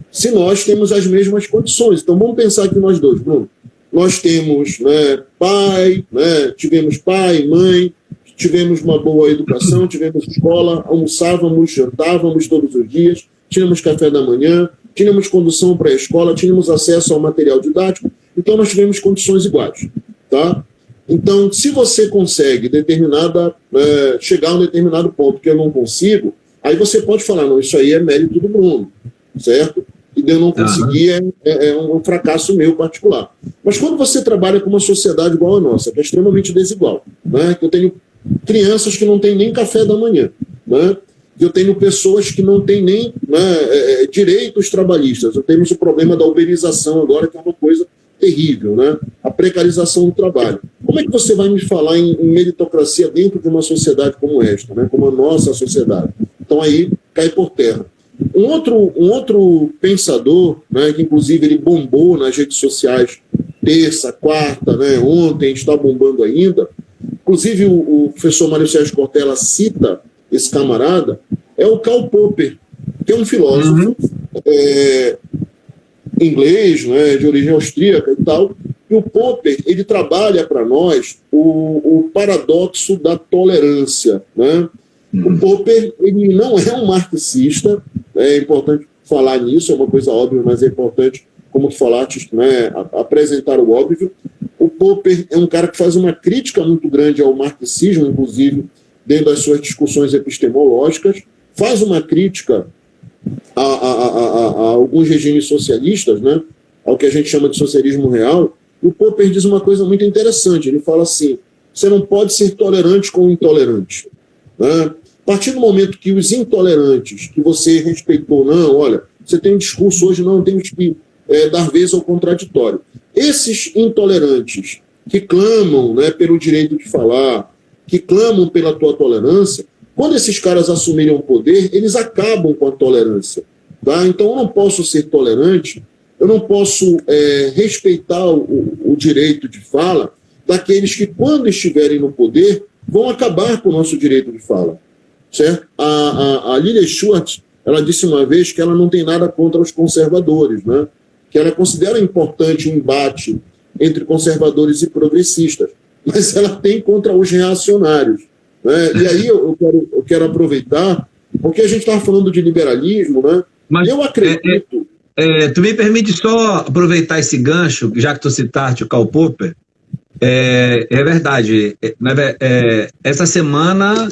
se nós temos as mesmas condições. Então, vamos pensar aqui nós dois, Bruno. Nós temos, né, pai, né, tivemos pai, mãe, tivemos uma boa educação, tivemos escola, almoçávamos, jantávamos todos os dias, tínhamos café da manhã, tínhamos condução para a escola, tínhamos acesso ao material didático, então nós tivemos condições iguais. Tá? Então, se você consegue chegar a um determinado ponto que eu não consigo, aí você pode falar, não, isso aí é mérito do Bruno, certo? E de eu não conseguir é um fracasso meu particular. Mas quando você trabalha com uma sociedade igual a nossa, que é extremamente desigual, né? Eu tenho crianças que não têm nem café da manhã, né? Eu tenho pessoas que não têm nem direitos trabalhistas. Eu tenho o problema da uberização agora, que é uma coisa terrível, né? A precarização do trabalho. Como é que você vai me falar em meritocracia dentro de uma sociedade como esta, né? Como a nossa sociedade? Então aí cai por terra. Um outro pensador, né, que inclusive ele bombou nas redes sociais terça, quarta, né, ontem, está bombando ainda, inclusive o professor Mário Sérgio Cortella cita esse camarada, é o Karl Popper, que é um filósofo inglês, né, de origem austríaca e tal, e o Popper, ele trabalha para nós o paradoxo da tolerância, né? O Popper, ele não é um marxista, é importante falar nisso, é uma coisa óbvia, mas é importante, como tu falaste, né, apresentar o óbvio. O Popper é um cara que faz uma crítica muito grande ao marxismo, inclusive, dentro das suas discussões epistemológicas, faz uma crítica a alguns regimes socialistas, né, ao que a gente chama de socialismo real, o Popper diz uma coisa muito interessante. Ele fala assim: você não pode ser tolerante com o intolerante. Né? A partir do momento que os intolerantes, que você respeitou, não, olha, você tem um discurso hoje, não, temos que dar vez ao contraditório. Esses intolerantes que clamam, né, pelo direito de falar, que clamam pela tua tolerância, quando esses caras assumirem o poder, eles acabam com a tolerância. Tá? Então eu não posso ser tolerante, eu não posso respeitar o direito de fala daqueles que, quando estiverem no poder, vão acabar com o nosso direito de fala. Certo? A Lilia Schwartz, ela disse uma vez que ela não tem nada contra os conservadores, né? Que ela considera importante o embate entre conservadores e progressistas, mas ela tem contra os reacionários. Né? E aí eu quero aproveitar, porque a gente estava falando de liberalismo, né? Mas eu acredito... tu me permite só aproveitar esse gancho, já que tu citaste o Karl Popper. É verdade. Essa semana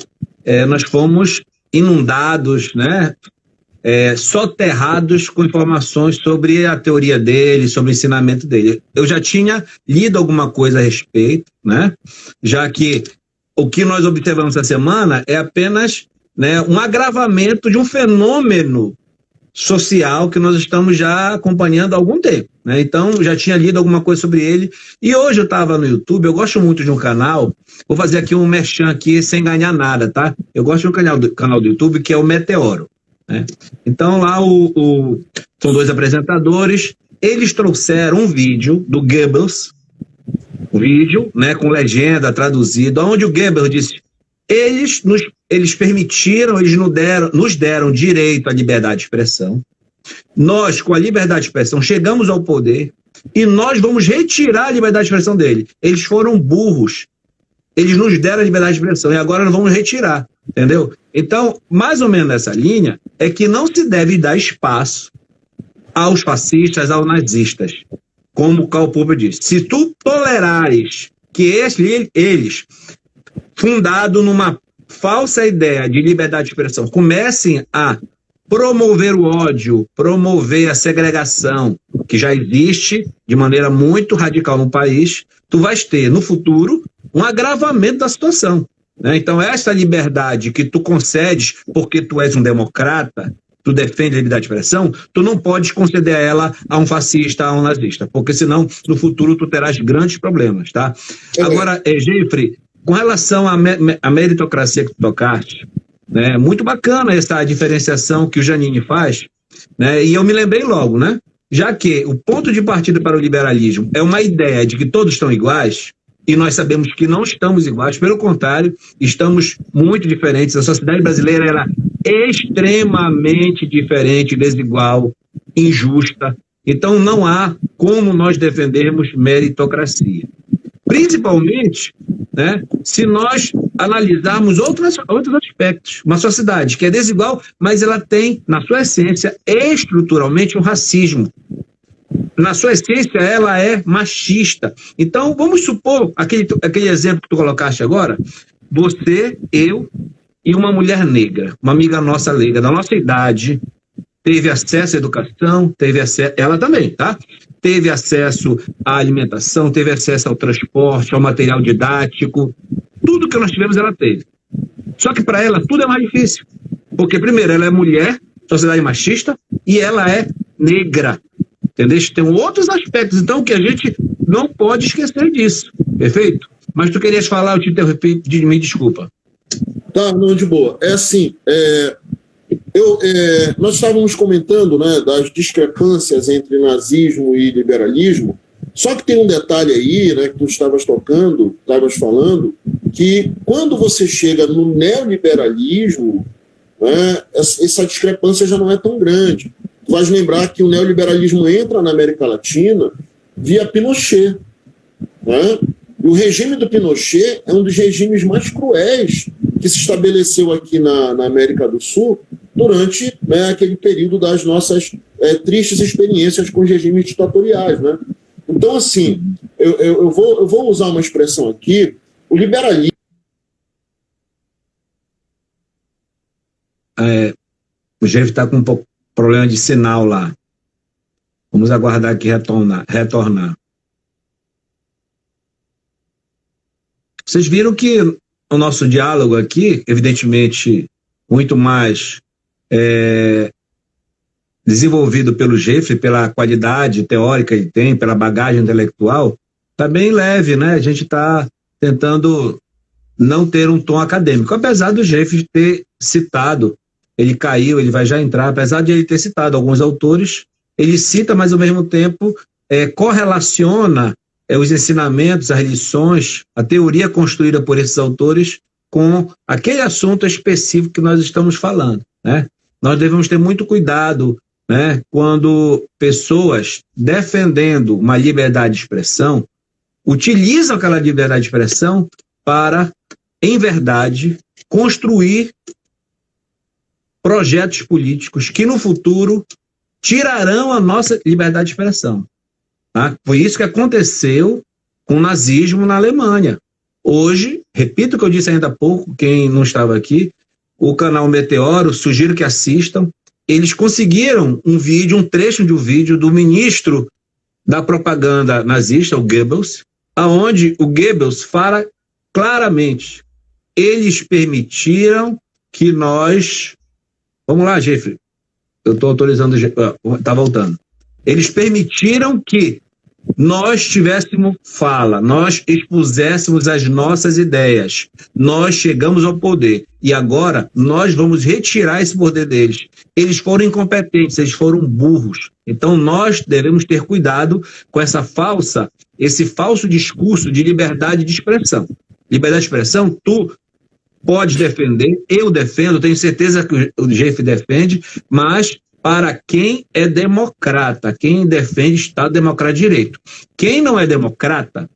nós fomos inundados, né? Soterrados com informações sobre a teoria dele, sobre o ensinamento dele. Eu já tinha lido alguma coisa a respeito, né? Já que o que nós observamos essa semana é apenas, né, um agravamento de um fenômeno social que nós estamos já acompanhando há algum tempo, né? Então, já tinha lido alguma coisa sobre ele, e hoje eu estava no YouTube. Eu gosto muito de um canal, vou fazer aqui um merchan aqui sem ganhar nada, tá? Eu gosto de um canal do YouTube que é o Meteoro, né? Então, lá são dois apresentadores, eles trouxeram um vídeo do Goebbels, um vídeo, né, com legenda, traduzido, onde o Goebbels disse: eles permitiram, eles nos deram direito à liberdade de expressão. Nós, com a liberdade de expressão, chegamos ao poder e nós vamos retirar a liberdade de expressão dele. Eles foram burros. Eles nos deram a liberdade de expressão e agora nós vamos retirar. Entendeu? Então, mais ou menos nessa linha é que não se deve dar espaço aos fascistas, aos nazistas. Como o Karl Popper disse. Se tu tolerares que eles, fundado numa falsa ideia de liberdade de expressão, comecem a promover o ódio, promover a segregação, que já existe de maneira muito radical no país, tu vais ter, no futuro, um agravamento da situação, né? Então, essa liberdade que tu concedes porque tu és um democrata, tu defende a liberdade de expressão, tu não podes conceder ela a um fascista, a um nazista, porque senão, no futuro, tu terás grandes problemas, tá? Agora, Geoffrey, com relação à meritocracia que tu tocaste, né, muito bacana essa diferenciação que o Janine faz, né, e eu me lembrei logo, né, já que o ponto de partida para o liberalismo é uma ideia de que todos estão iguais, e nós sabemos que não estamos iguais, pelo contrário, estamos muito diferentes. A sociedade brasileira era extremamente diferente, desigual, injusta. Então não há como nós defendermos meritocracia. Principalmente, né, se nós analisarmos outros aspectos. Uma sociedade que é desigual, mas ela tem, na sua essência, estruturalmente um racismo. Na sua essência, ela é machista. Então, vamos supor, aquele exemplo que tu colocaste agora, você, eu e uma mulher negra, uma amiga nossa negra, da nossa idade, teve acesso à educação, ela também, tá? Teve acesso à alimentação, teve acesso ao transporte, ao material didático, tudo que nós tivemos ela teve. Só que para ela tudo é mais difícil, porque primeiro ela é mulher, sociedade machista, e ela é negra, entendeu? Tem outros aspectos, então, que a gente não pode esquecer disso, perfeito? Mas tu querias falar, eu te interrompi, me desculpa. Tá, não, de boa. É assim, nós estávamos comentando, né, das discrepâncias entre nazismo e liberalismo, só que tem um detalhe aí, né, que tu estavas falando, que quando você chega no neoliberalismo, né, essa discrepância já não é tão grande. Tu vais lembrar que o neoliberalismo entra na América Latina via Pinochet, né? O regime do Pinochet é um dos regimes mais cruéis que se estabeleceu aqui na América do Sul durante, né, aquele período das nossas tristes experiências com os regimes ditatoriais, né? Então, assim, eu vou usar uma expressão aqui, o liberalismo... o Jeff está com um pouco problema de sinal lá. Vamos aguardar aqui retornar. Vocês viram que o nosso diálogo aqui, evidentemente, muito mais desenvolvido pelo Jeff, pela qualidade teórica que tem, pela bagagem intelectual, está bem leve, né? A gente está tentando não ter um tom acadêmico, apesar do Jeff ter citado, ele caiu, ele vai já entrar, apesar de ele ter citado alguns autores, ele cita, mas ao mesmo tempo correlaciona os ensinamentos, as lições, a teoria construída por esses autores com aquele assunto específico que nós estamos falando, né? Nós devemos ter muito cuidado, né, quando pessoas defendendo uma liberdade de expressão utilizam aquela liberdade de expressão para, em verdade, construir projetos políticos que no futuro tirarão a nossa liberdade de expressão. Tá? Foi isso que aconteceu com o nazismo na Alemanha. Hoje, repito o que eu disse ainda há pouco, quem não estava aqui, o canal Meteoro, sugiro que assistam, eles conseguiram um trecho de um vídeo do ministro da propaganda nazista, o Goebbels, aonde o Goebbels fala claramente, eles permitiram que nós... Vamos lá, Jeffrey, eu estou autorizando, está voltando. Eles permitiram que nós tivéssemos fala, nós expuséssemos as nossas ideias, nós chegamos ao poder e agora nós vamos retirar esse poder deles. Eles foram incompetentes, eles foram burros. Então nós devemos ter cuidado com esse falso discurso de liberdade de expressão. Liberdade de expressão, tu pode defender, eu defendo, tenho certeza que o Jeff defende, mas para quem é democrata, quem defende Estado Democrático de Direito. Quem não é democrata,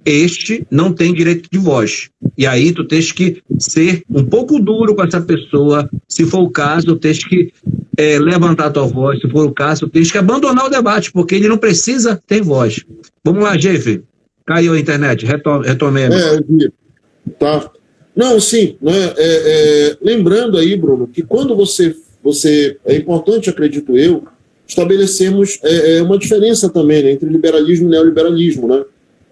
este não tem direito de voz. E aí tu tens que ser um pouco duro com essa pessoa, se for o caso, tu tens que levantar a tua voz, se for o caso, tu tens que abandonar o debate, porque ele não precisa ter voz. Vamos lá, Jeff. Caiu a internet, retomei. Tá. Não, sim, né? Lembrando aí, Bruno, que quando você é importante, acredito eu, estabelecemos uma diferença também, né, entre liberalismo e neoliberalismo, né?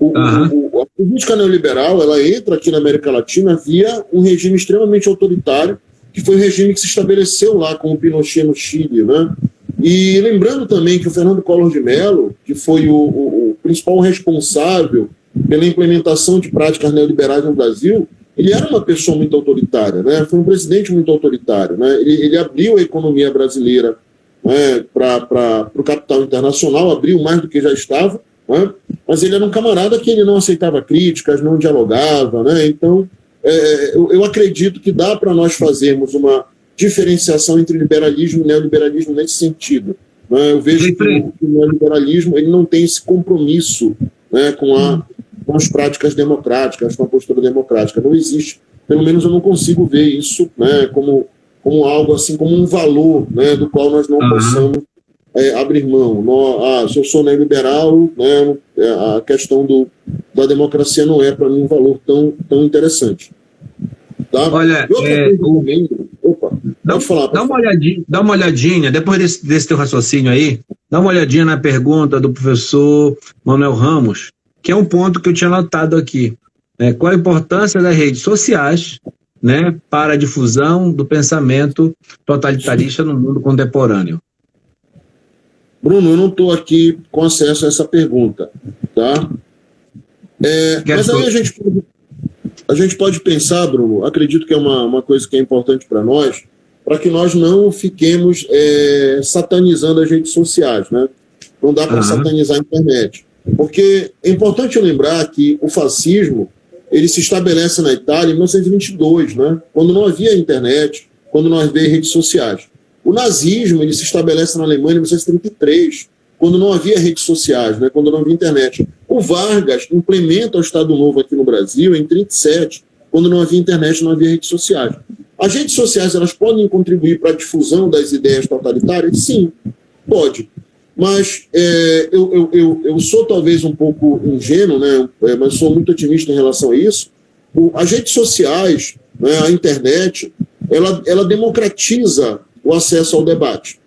A política neoliberal, ela entra aqui na América Latina via um regime extremamente autoritário, que foi o regime que se estabeleceu lá com o Pinochet no Chile, né? E lembrando também que o Fernando Collor de Mello, que foi o principal responsável pela implementação de práticas neoliberais no Brasil, ele era uma pessoa muito autoritária, né? Foi um presidente muito autoritário, né? Ele abriu a economia brasileira, né, para o capital internacional, abriu mais do que já estava, né? Mas ele era um camarada que ele não aceitava críticas, não dialogava, né? Então, eu acredito que dá para nós fazermos uma diferenciação entre liberalismo e neoliberalismo nesse sentido, né? Eu vejo que o neoliberalismo ele não tem esse compromisso, né, com as práticas democráticas, com a postura democrática. Não existe, pelo menos eu não consigo ver isso, né, como algo assim, como um valor, né, do qual nós não possamos abrir mão. Se eu sou neoliberal, né, a questão da democracia não é para mim um valor tão interessante. Tá? Olha, dá uma olhadinha, depois desse teu raciocínio aí, dá uma olhadinha na pergunta do professor Manuel Ramos, que é um ponto que eu tinha notado aqui. Qual a importância das redes sociais, né, para a difusão do pensamento totalitarista no mundo contemporâneo? Bruno, eu não estou aqui com acesso a essa pergunta, tá? Mas aí a gente pode pensar, Bruno, acredito que é uma coisa que é importante para nós, para que nós não fiquemos satanizando as redes sociais, né? Não dá para satanizar a internet. Porque é importante lembrar que o fascismo ele se estabelece na Itália em 1922, né? Quando não havia internet, quando não havia redes sociais. O nazismo ele se estabelece na Alemanha em 1933, quando não havia redes sociais, né? Quando não havia internet. O Vargas implementa o Estado Novo aqui no Brasil em 1937, quando não havia internet, não havia redes sociais. As redes sociais elas podem contribuir para a difusão das ideias totalitárias? Sim, pode. Mas eu sou talvez um pouco ingênuo, né? Mas sou muito otimista em relação a isso. As redes sociais, né, a internet, ela democratiza o acesso ao debate.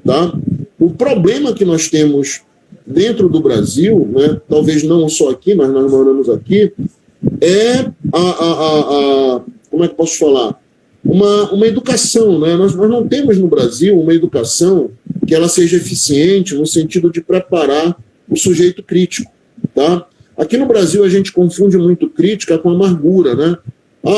Tá? O problema que nós temos dentro do Brasil, né, talvez não só aqui, mas nós moramos aqui, é como é que posso falar? Uma educação. Né? Nós não temos no Brasil uma educação que ela seja eficiente no sentido de preparar o sujeito crítico. Tá? Aqui no Brasil a gente confunde muito crítica com amargura, né?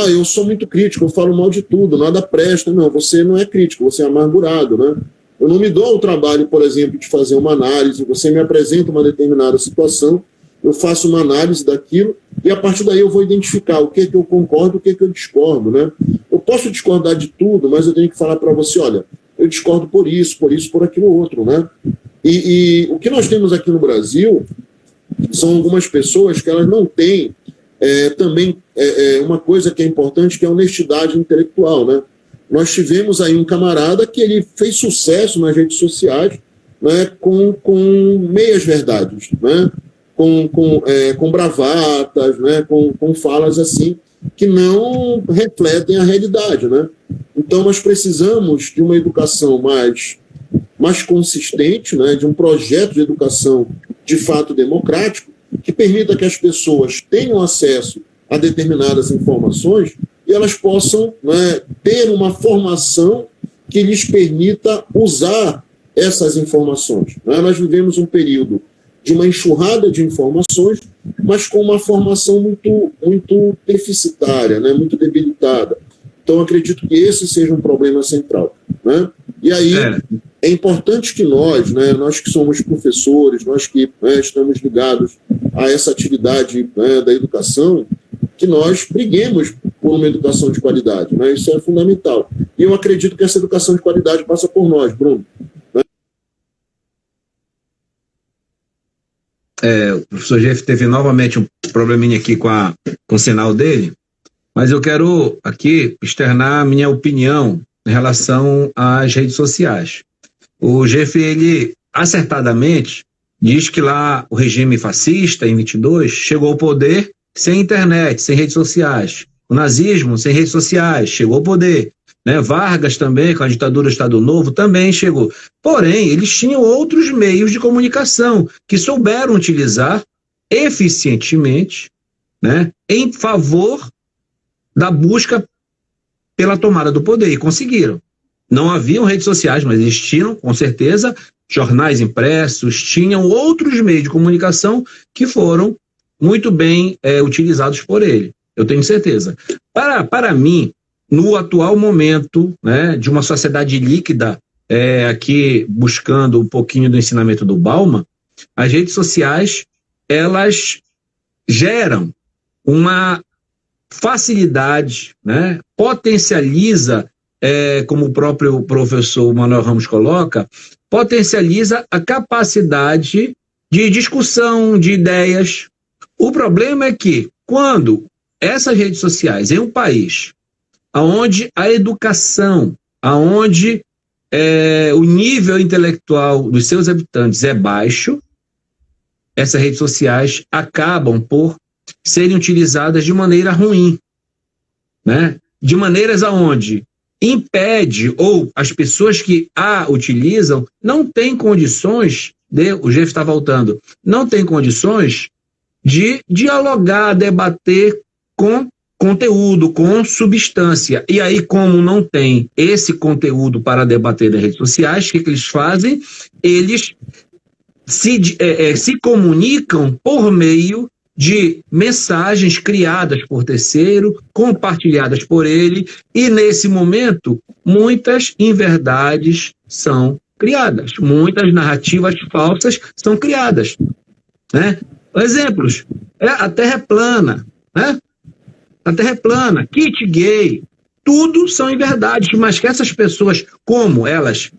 Eu sou muito crítico, eu falo mal de tudo, nada presta. Não, você não é crítico, você é amargurado, né? Eu não me dou o trabalho, por exemplo, de fazer uma análise, você me apresenta uma determinada situação, eu faço uma análise daquilo e a partir daí eu vou identificar o que é que eu concordo, o que é que eu discordo, né? Eu posso discordar de tudo, mas eu tenho que falar para você, olha, eu discordo por isso, por aquilo outro, né? E o que nós temos aqui no Brasil são algumas pessoas que elas não têm também uma coisa que é importante, que é a honestidade intelectual, né? Nós tivemos aí um camarada que ele fez sucesso nas redes sociais, né, com meias verdades, né, com bravatas, né, com falas assim que não refletem a realidade, né? Então nós precisamos de uma educação mais consistente, né, de um projeto de educação de fato democrático, que permita que as pessoas tenham acesso a determinadas informações e elas possam, né, ter uma formação que lhes permita usar essas informações. Né? Nós vivemos um período de uma enxurrada de informações, mas com uma formação muito deficitária, né, muito debilitada. Então, acredito que esse seja um problema central. Né? E aí é importante que nós que somos professores, nós que, né, estamos ligados a essa atividade, né, da educação, que nós briguemos por uma educação de qualidade. Né? Isso é fundamental. E eu acredito que essa educação de qualidade passa por nós, Bruno. Né? O professor Jeff teve novamente um probleminha aqui com o sinal dele, mas eu quero aqui externar a minha opinião em relação às redes sociais. O Jeff, ele acertadamente diz que lá o regime fascista, em 22, chegou ao poder sem internet, sem redes sociais. O nazismo, sem redes sociais, chegou ao poder. Né? Vargas também, com a ditadura do Estado Novo, também chegou. Porém, eles tinham outros meios de comunicação que souberam utilizar eficientemente, né, em favor da busca pela tomada do poder, e conseguiram. Não haviam redes sociais, mas eles tinham, com certeza, jornais impressos, tinham outros meios de comunicação que foram muito bem utilizados por ele, eu tenho certeza. Para mim, no atual momento, né, de uma sociedade líquida, aqui buscando um pouquinho do ensinamento do Bauman, as redes sociais, elas geram uma facilidade, né, potencializa, como o próprio professor Manuel Ramos coloca, potencializa a capacidade de discussão de ideias. O problema é que, quando essas redes sociais, em um país onde a educação, onde o nível intelectual dos seus habitantes é baixo, essas redes sociais acabam por serem utilizadas de maneira ruim, né? De maneiras aonde impede, ou as pessoas que a utilizam não têm condições, o Jeff está voltando, não tem condições de dialogar, debater com conteúdo, com substância. E aí, como não tem esse conteúdo para debater nas redes sociais, o que eles fazem? Eles se comunicam por meio de mensagens criadas por terceiro, compartilhadas por ele, e nesse momento, muitas inverdades são criadas, muitas narrativas falsas são criadas. Né? Exemplos, a Terra é plana, né? A Terra é plana, kit gay, tudo são inverdades, mas que essas pessoas, como elas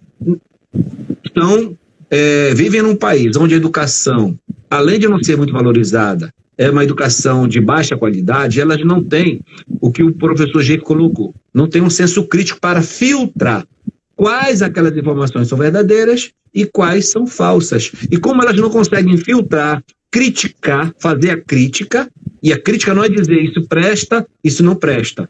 vivem num país onde a educação, além de não ser muito valorizada, é uma educação de baixa qualidade, elas não têm o que o professor Jeff colocou, não tem um senso crítico para filtrar quais aquelas informações são verdadeiras e quais são falsas. E como elas não conseguem filtrar, criticar, fazer a crítica, e a crítica não é dizer isso presta, isso não presta.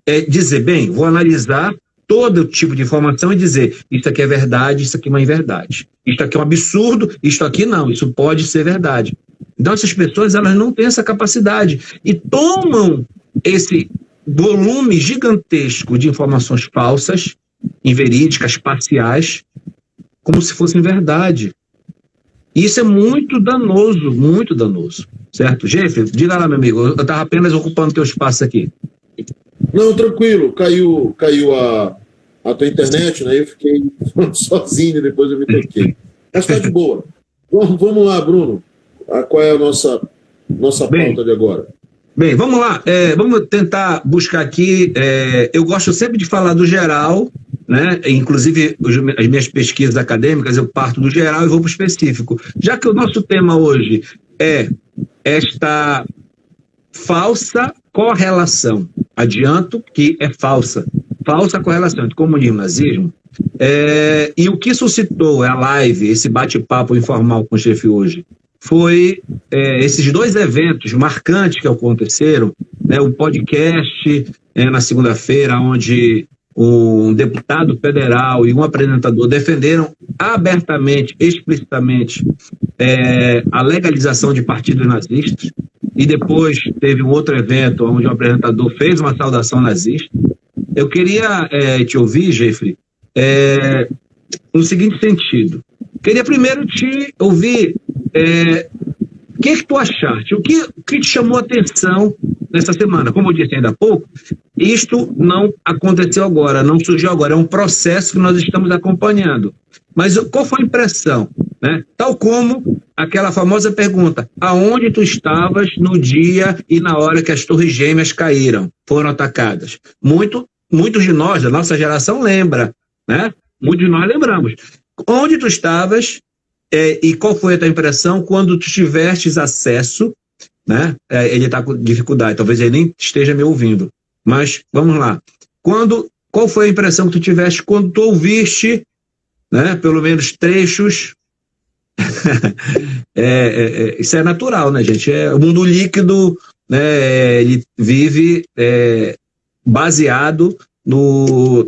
É dizer, bem, vou analisar todo tipo de informação e dizer, isso aqui é verdade, isso aqui não é verdade. Isso aqui é um absurdo, isso aqui não, isso pode ser verdade. Então essas pessoas, elas não têm essa capacidade e tomam esse volume gigantesco de informações falsas, inverídicas, parciais, como se fossem verdade. E isso é muito danoso, certo? Jeffrey, diga lá, meu amigo, eu estava apenas ocupando teu espaço aqui. Não, tranquilo, caiu a tua internet, né? Eu fiquei sozinho, depois eu me toquei. Mas está de boa. Vamos lá, Bruno. Qual é a nossa pauta de agora? Bem, vamos lá. Vamos tentar buscar aqui. Eu gosto sempre de falar do geral, né? Inclusive, as minhas pesquisas acadêmicas, eu parto do geral e vou para o específico. Já que o nosso tema hoje é esta falsa correlação. Adianto que é falsa correlação entre comunismo e nazismo. E o que suscitou a live, esse bate-papo informal com o chefe hoje, foi esses dois eventos marcantes que aconteceram, né, o podcast na segunda-feira, onde um deputado federal e um apresentador defenderam abertamente, explicitamente, a legalização de partidos nazistas, e depois teve um outro evento onde o apresentador fez uma saudação nazista. Eu queria te ouvir, Jeffrey, no seguinte sentido. Queria primeiro te ouvir o que tu achaste, o que te chamou a atenção nessa semana. Como eu disse ainda há pouco, isto não aconteceu agora, não surgiu agora, é um processo que nós estamos acompanhando. Mas qual foi a impressão? Né? Tal como aquela famosa pergunta, aonde tu estavas no dia e na hora que as torres gêmeas caíram, foram atacadas? Muitos de nós, da nossa geração, lembra, né? Muitos de nós lembramos. Onde tu estavas e qual foi a tua impressão quando tu tivestes acesso, né? Ele está com dificuldade, talvez ele nem esteja me ouvindo, mas vamos lá. Qual foi a impressão que tu tiveste quando tu ouviste, né, pelo menos trechos? Isso é natural, né, gente? O mundo líquido, né, ele vive baseado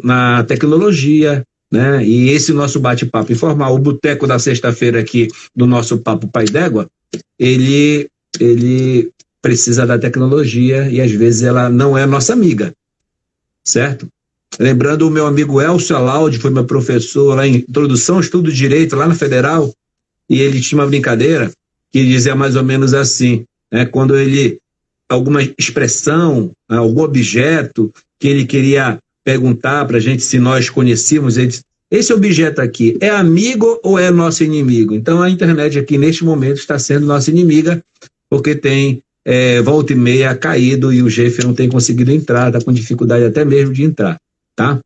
na tecnologia, né? E esse nosso bate-papo informal, o boteco da sexta-feira aqui do nosso Papo Pai d'Égua, ele precisa da tecnologia e às vezes ela não é nossa amiga, certo? Lembrando o meu amigo Elcio Alaudi, foi meu professor lá em Introdução ao Estudo de Direito, lá na Federal, e ele tinha uma brincadeira que dizia mais ou menos assim, né? Quando alguma expressão, algum objeto que ele queria perguntar para a gente se nós conhecíamos, ele disse, esse objeto aqui é amigo ou é nosso inimigo? Então a internet aqui neste momento está sendo nossa inimiga, porque tem volta e meia caído e o Jeff não tem conseguido entrar, está com dificuldade até mesmo de entrar, tá?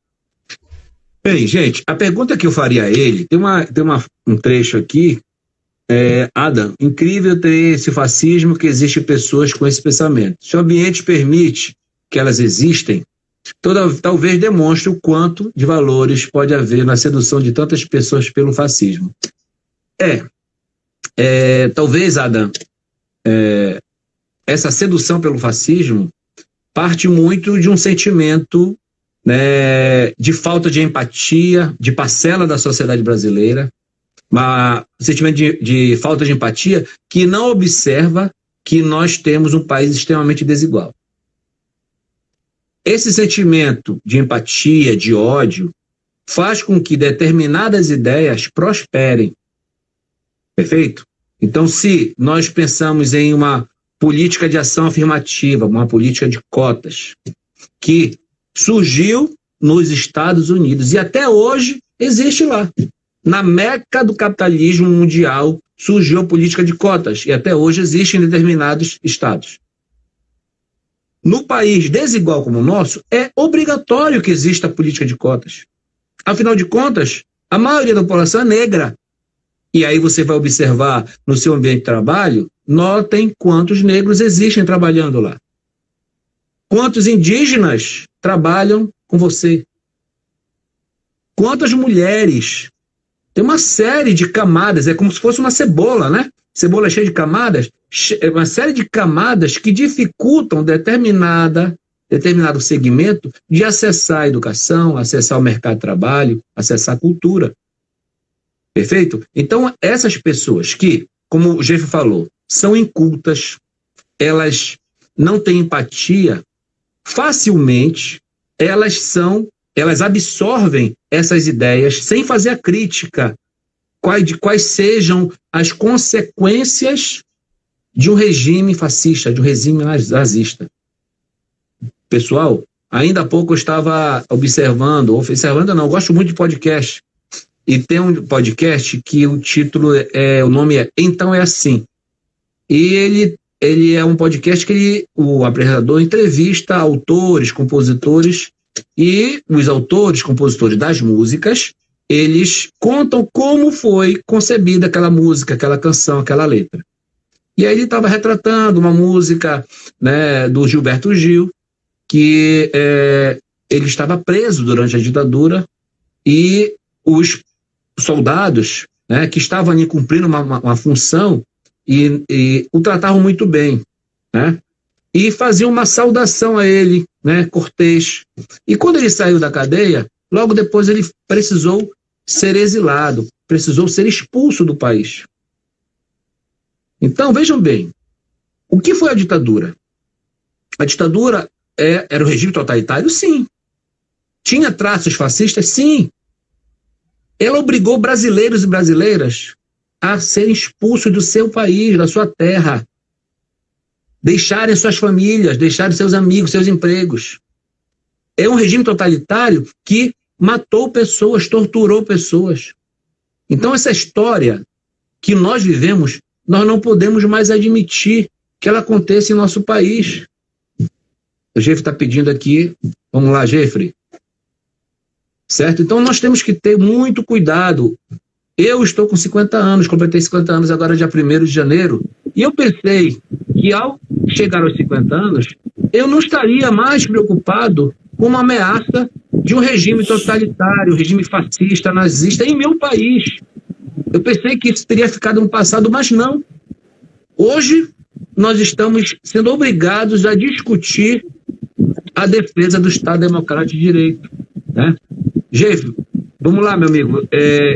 Bem, gente, a pergunta que eu faria a ele, tem um trecho aqui, Adam, incrível ter esse fascismo que existe pessoas com esse pensamento. Se o ambiente permite que elas existem, talvez demonstre o quanto de valores pode haver na sedução de tantas pessoas pelo fascismo. Talvez, Adam, essa sedução pelo fascismo parte muito de um sentimento, né, de falta de empatia, de parcela da sociedade brasileira, um sentimento de falta de empatia que não observa que nós temos um país extremamente desigual. Esse sentimento de empatia, de ódio, faz com que determinadas ideias prosperem. Perfeito? Então, se nós pensamos em uma política de ação afirmativa, uma política de cotas, que surgiu nos Estados Unidos e até hoje existe lá. Na meca do capitalismo mundial surgiu a política de cotas e até hoje existe em determinados estados. No país desigual como o nosso, é obrigatório que exista a política de cotas. Afinal de contas, a maioria da população é negra. E aí você vai observar no seu ambiente de trabalho, notem quantos negros existem trabalhando lá. Quantos indígenas trabalham com você? Quantas mulheres? Tem uma série de camadas, é como se fosse uma cebola, né? Cebola cheia de camadas, uma série de camadas que dificultam determinada determinado segmento de acessar a educação, acessar o mercado de trabalho, acessar a cultura. Perfeito? Então, essas pessoas que, como o Jeff falou, são incultas, elas não têm empatia, facilmente elas absorvem essas ideias sem fazer a crítica de quais sejam as consequências de um regime fascista, de um regime nazista. Pessoal, ainda há pouco eu estava observando não, eu gosto muito de podcast, e tem um podcast que o nome é Então é Assim, e ele é um podcast que o apresentador entrevista autores, compositores, e os autores, compositores das músicas, eles contam como foi concebida aquela música, aquela canção, aquela letra. E aí ele estava retratando uma música, né, do Gilberto Gil, que ele estava preso durante a ditadura e os soldados, né, que estavam ali cumprindo uma função e o tratavam muito bem, né, e faziam uma saudação a ele, né, cortês. E quando ele saiu da cadeia, logo depois ele precisou ser exilado, precisou ser expulso do país. Então, vejam bem, o que foi a ditadura? A ditadura era o regime totalitário? Sim. Tinha traços fascistas? Sim. Ela obrigou brasileiros e brasileiras a serem expulsos do seu país, da sua terra, deixarem suas famílias, deixarem seus amigos, seus empregos. É um regime totalitário que matou pessoas, torturou pessoas. Então, essa história que nós vivemos, nós não podemos mais admitir que ela aconteça em nosso país. O Jeffrey está pedindo aqui. Vamos lá, Jeffrey. Certo? Então, nós temos que ter muito cuidado. Eu estou com 50 anos, completei 50 anos agora dia 1º de janeiro, e eu pensei que ao chegar aos 50 anos, eu não estaria mais preocupado com uma ameaça de um regime totalitário, regime fascista, nazista em meu país. Eu pensei que isso teria ficado no passado, mas não. Hoje, nós estamos sendo obrigados a discutir a defesa do Estado Democrático de Direito, né? Jeff, vamos lá, meu amigo.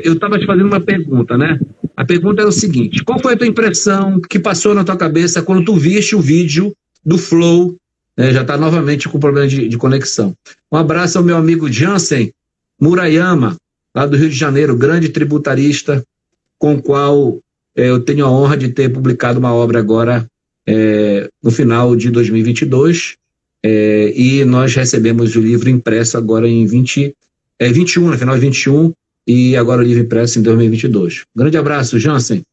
Eu estava te fazendo uma pergunta, né? A pergunta era o seguinte: qual foi a tua impressão que passou na tua cabeça quando tu viste o vídeo do Flow? Já está novamente com problema de conexão. Um abraço ao meu amigo Jansen Murayama, lá do Rio de Janeiro, grande tributarista, com o qual eu tenho a honra de ter publicado uma obra agora no final de 2022, e nós recebemos o livro impresso agora em 21, no final de 21, e agora o livro impresso em 2022. Grande abraço, Jansen.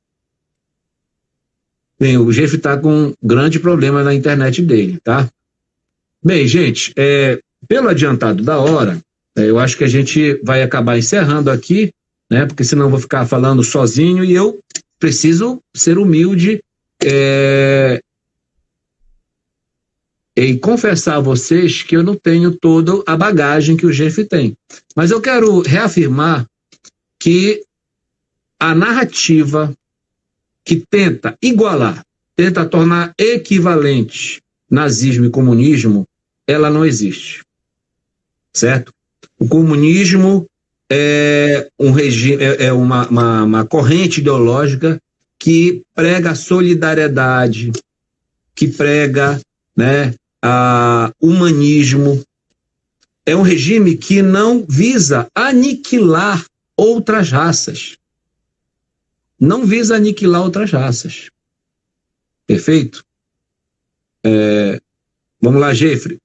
Bem, o Jeff está com um grande problema na internet dele, tá? Bem, gente, pelo adiantado da hora, eu acho que a gente vai acabar encerrando aqui, né? Porque senão eu vou ficar falando sozinho e eu preciso ser humilde e confessar a vocês que eu não tenho toda a bagagem que o Jeff tem. Mas eu quero reafirmar que a narrativa que tenta igualar, tenta tornar equivalente nazismo e comunismo, ela não existe. Certo? O comunismo é um regime, uma corrente ideológica que prega a solidariedade, que prega, né, humanismo. É um regime que não visa aniquilar outras raças. Não visa aniquilar outras raças. Perfeito? Vamos lá, Jeffrey.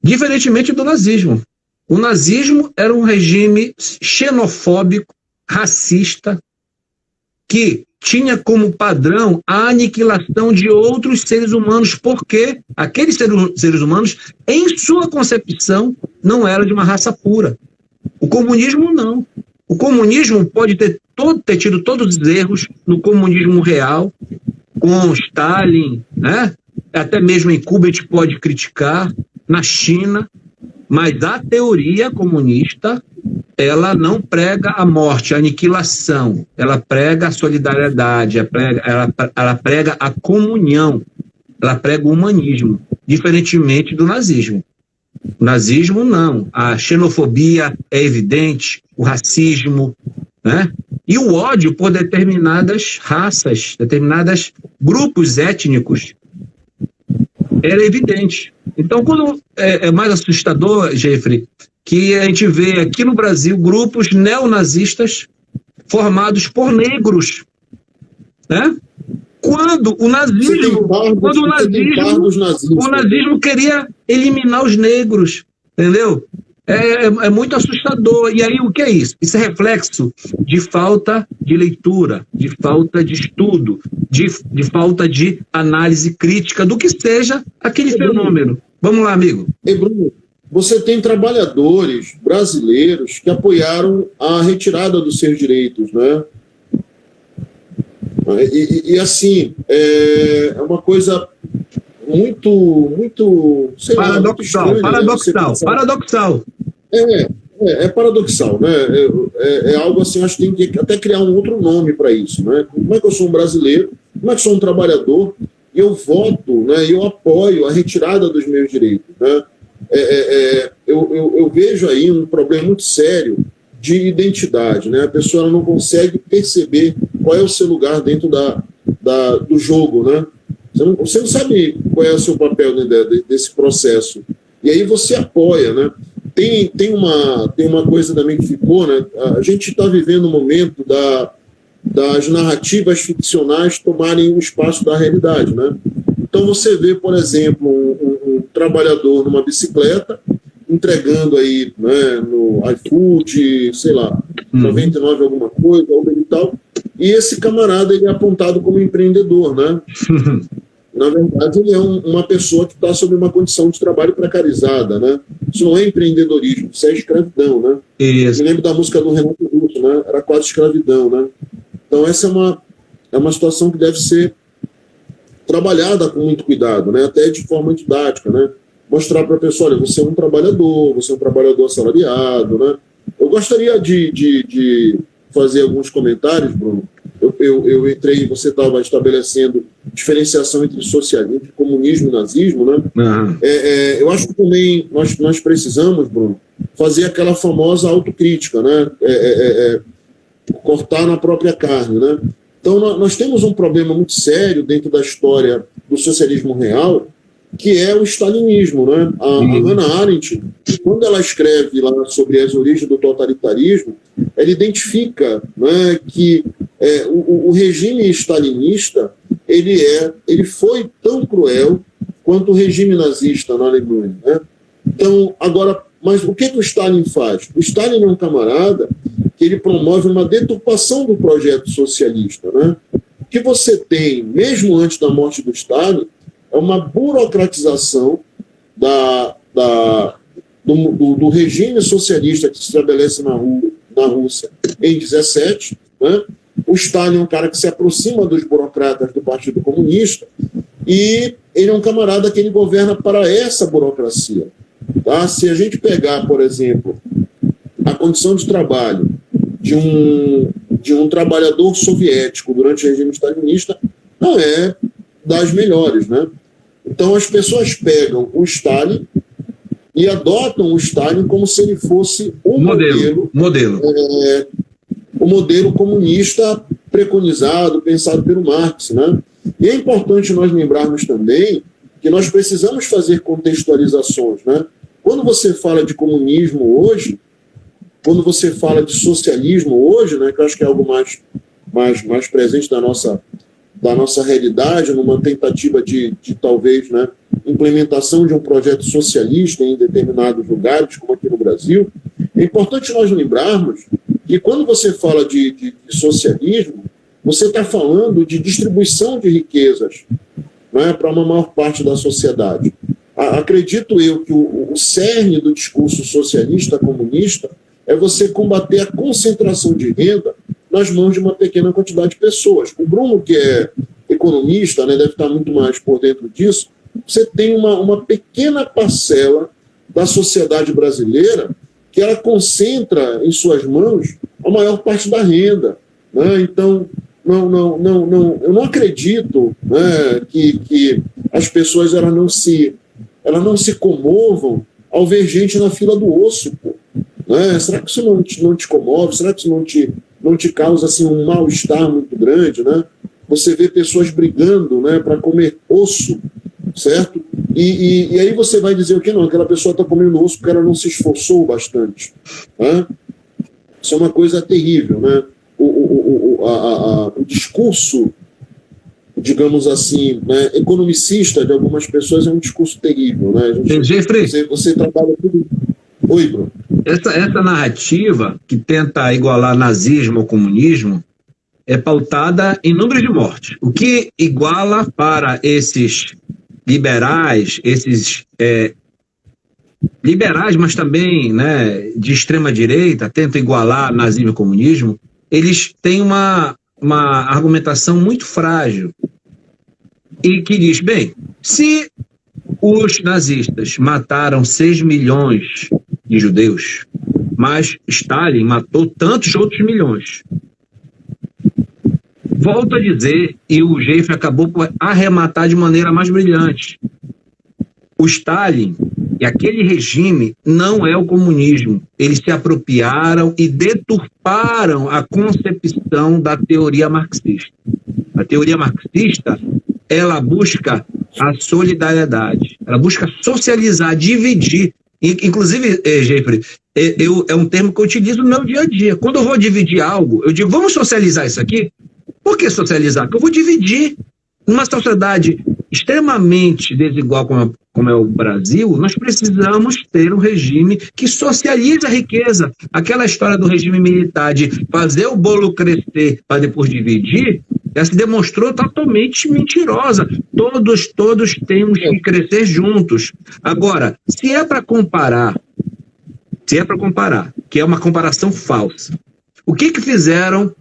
Diferentemente do nazismo. O nazismo era um regime xenofóbico, racista, que tinha como padrão a aniquilação de outros seres humanos, porque aqueles seres humanos, em sua concepção, não eram de uma raça pura. O comunismo não. O comunismo pode ter tido todos os erros no comunismo real, com Stalin, né? Até mesmo em Cuba a gente pode criticar, na China, mas a teoria comunista, ela não prega a morte, a aniquilação, ela prega a solidariedade, ela prega a comunhão, ela prega o humanismo. diferentemente do nazismo. O nazismo, não. A xenofobia é evidente, o racismo, né? E o ódio por determinadas raças, determinados grupos étnicos, era evidente. Então, quando é mais assustador, Jeffrey, que a gente vê aqui no Brasil grupos neonazistas formados por negros, né? Quando o nazismo queria eliminar os negros, entendeu? É muito assustador. E aí, o que é isso? Isso é reflexo de falta de leitura, de falta de estudo, de falta de análise crítica do que seja aquele fenômeno. Vamos lá, amigo. Bruno, você tem trabalhadores brasileiros que apoiaram a retirada dos seus direitos, né? E assim, é uma coisa muito sei paradoxal, lá, paradoxal. É paradoxal, né? É algo assim, acho que tem que até criar um outro nome para isso, né? Como é que eu sou um brasileiro, como é que eu sou um trabalhador, e eu voto, né? Eu apoio a retirada dos meus direitos, né? Eu vejo aí um problema muito sério de identidade, né? A pessoa ela não consegue perceber qual é o seu lugar dentro do jogo, né? Você não sabe qual é o seu papel desse processo. E aí você apoia, né? Tem uma coisa também que ficou, né? A gente está vivendo um momento das narrativas ficcionais tomarem o espaço da realidade, né? Então você vê, por exemplo, um trabalhador numa bicicleta entregando aí, né, no iFood, sei lá, 99 alguma coisa, Uber e tal, e esse camarada ele é apontado como empreendedor, né? Na verdade, ele é uma pessoa que está sob uma condição de trabalho precarizada, né? Isso não é empreendedorismo, isso é escravidão, né? Isso. Eu me lembro da música do Renato Russo, né? Era quase escravidão, né? Então, essa é uma situação que deve ser trabalhada com muito cuidado, né? Até de forma didática, né? Mostrar para a pessoa, olha, você é um trabalhador assalariado, né? Eu gostaria de fazer alguns comentários, Bruno. Eu entrei, você estava estabelecendo diferenciação entre socialismo, entre comunismo e nazismo, né? Uhum. Eu acho que também nós precisamos, Bruno, fazer aquela famosa autocrítica, né? Cortar na própria carne, né? Então, nós temos um problema muito sério dentro da história do socialismo real, que é o stalinismo, né? A Hannah Arendt, quando ela escreve lá sobre as origens do totalitarismo, ela identifica, né, que o regime stalinista ele foi tão cruel quanto o regime nazista na Alemanha, né? Então, agora, mas o que o Stalin faz? O Stalin é um camarada que ele promove uma deturpação do projeto socialista, né? O que você tem, mesmo antes da morte do Stalin, é uma burocratização do regime socialista que se estabelece na Rússia em 17. Né? O Stalin é um cara que se aproxima dos burocratas do Partido Comunista e ele é um camarada que ele governa para essa burocracia. Tá? Se a gente pegar, por exemplo, a condição de trabalho de um trabalhador soviético durante o regime stalinista, não é das melhores, né? Então as pessoas pegam o Stalin e adotam o Stalin como se ele fosse o modelo comunista preconizado, pensado pelo Marx, né? E é importante nós lembrarmos também que nós precisamos fazer contextualizações, né? Quando você fala de comunismo hoje, quando você fala de socialismo hoje, né, que eu acho que é algo mais presente da nossa realidade, numa tentativa de talvez, né, implementação de um projeto socialista em determinados lugares, como aqui no Brasil, é importante nós lembrarmos que quando você fala de socialismo, você está falando de distribuição de riquezas, né, para uma maior parte da sociedade. Acredito eu que o cerne do discurso socialista comunista é você combater a concentração de renda nas mãos de uma pequena quantidade de pessoas. O Bruno, que é economista, né, deve estar muito mais por dentro disso. Você tem uma pequena parcela da sociedade brasileira que ela concentra em suas mãos a maior parte da renda, né? Então, eu não acredito, né, que as pessoas elas não se elas não se comovam ao ver gente na fila do osso, pô. Né? Será que isso não te comove? Será que isso não te causa assim, um mal-estar muito grande? Né? Você vê pessoas brigando, né, para comer osso, certo? E aí você vai dizer o que? Não, aquela pessoa está comendo osso porque ela não se esforçou bastante. Né? Isso é uma coisa terrível. Né? O discurso, digamos assim, né, economicista de algumas pessoas é um discurso terrível. Né? Jeffrey, você trabalha tudo. Oi, Bruno. Essa narrativa que tenta igualar nazismo ao comunismo é pautada em números de mortes. O que iguala para esses liberais, liberais, mas também, né, de extrema direita, tentam igualar nazismo e comunismo, eles têm uma argumentação muito frágil e que diz, bem, se os nazistas mataram 6 milhões de judeus, mas Stalin matou tantos outros milhões. Volto a dizer, e o Jeffrey acabou por arrematar de maneira mais brilhante. O Stalin e aquele regime não é o comunismo. Eles se apropriaram e deturparam a concepção da teoria marxista. A teoria marxista, ela busca a solidariedade, ela busca socializar, dividir. Inclusive, Jeffrey, é um termo que eu utilizo no meu dia a dia. Quando eu vou dividir algo, eu digo, vamos socializar isso aqui? Por que socializar? Porque eu vou dividir. Numa sociedade extremamente desigual como é o Brasil, nós precisamos ter um regime que socialize a riqueza. Aquela história do regime militar de fazer o bolo crescer para depois dividir, ela se demonstrou totalmente mentirosa. Todos temos que crescer juntos. Agora, se é para comparar, que é uma comparação falsa, o que fizeram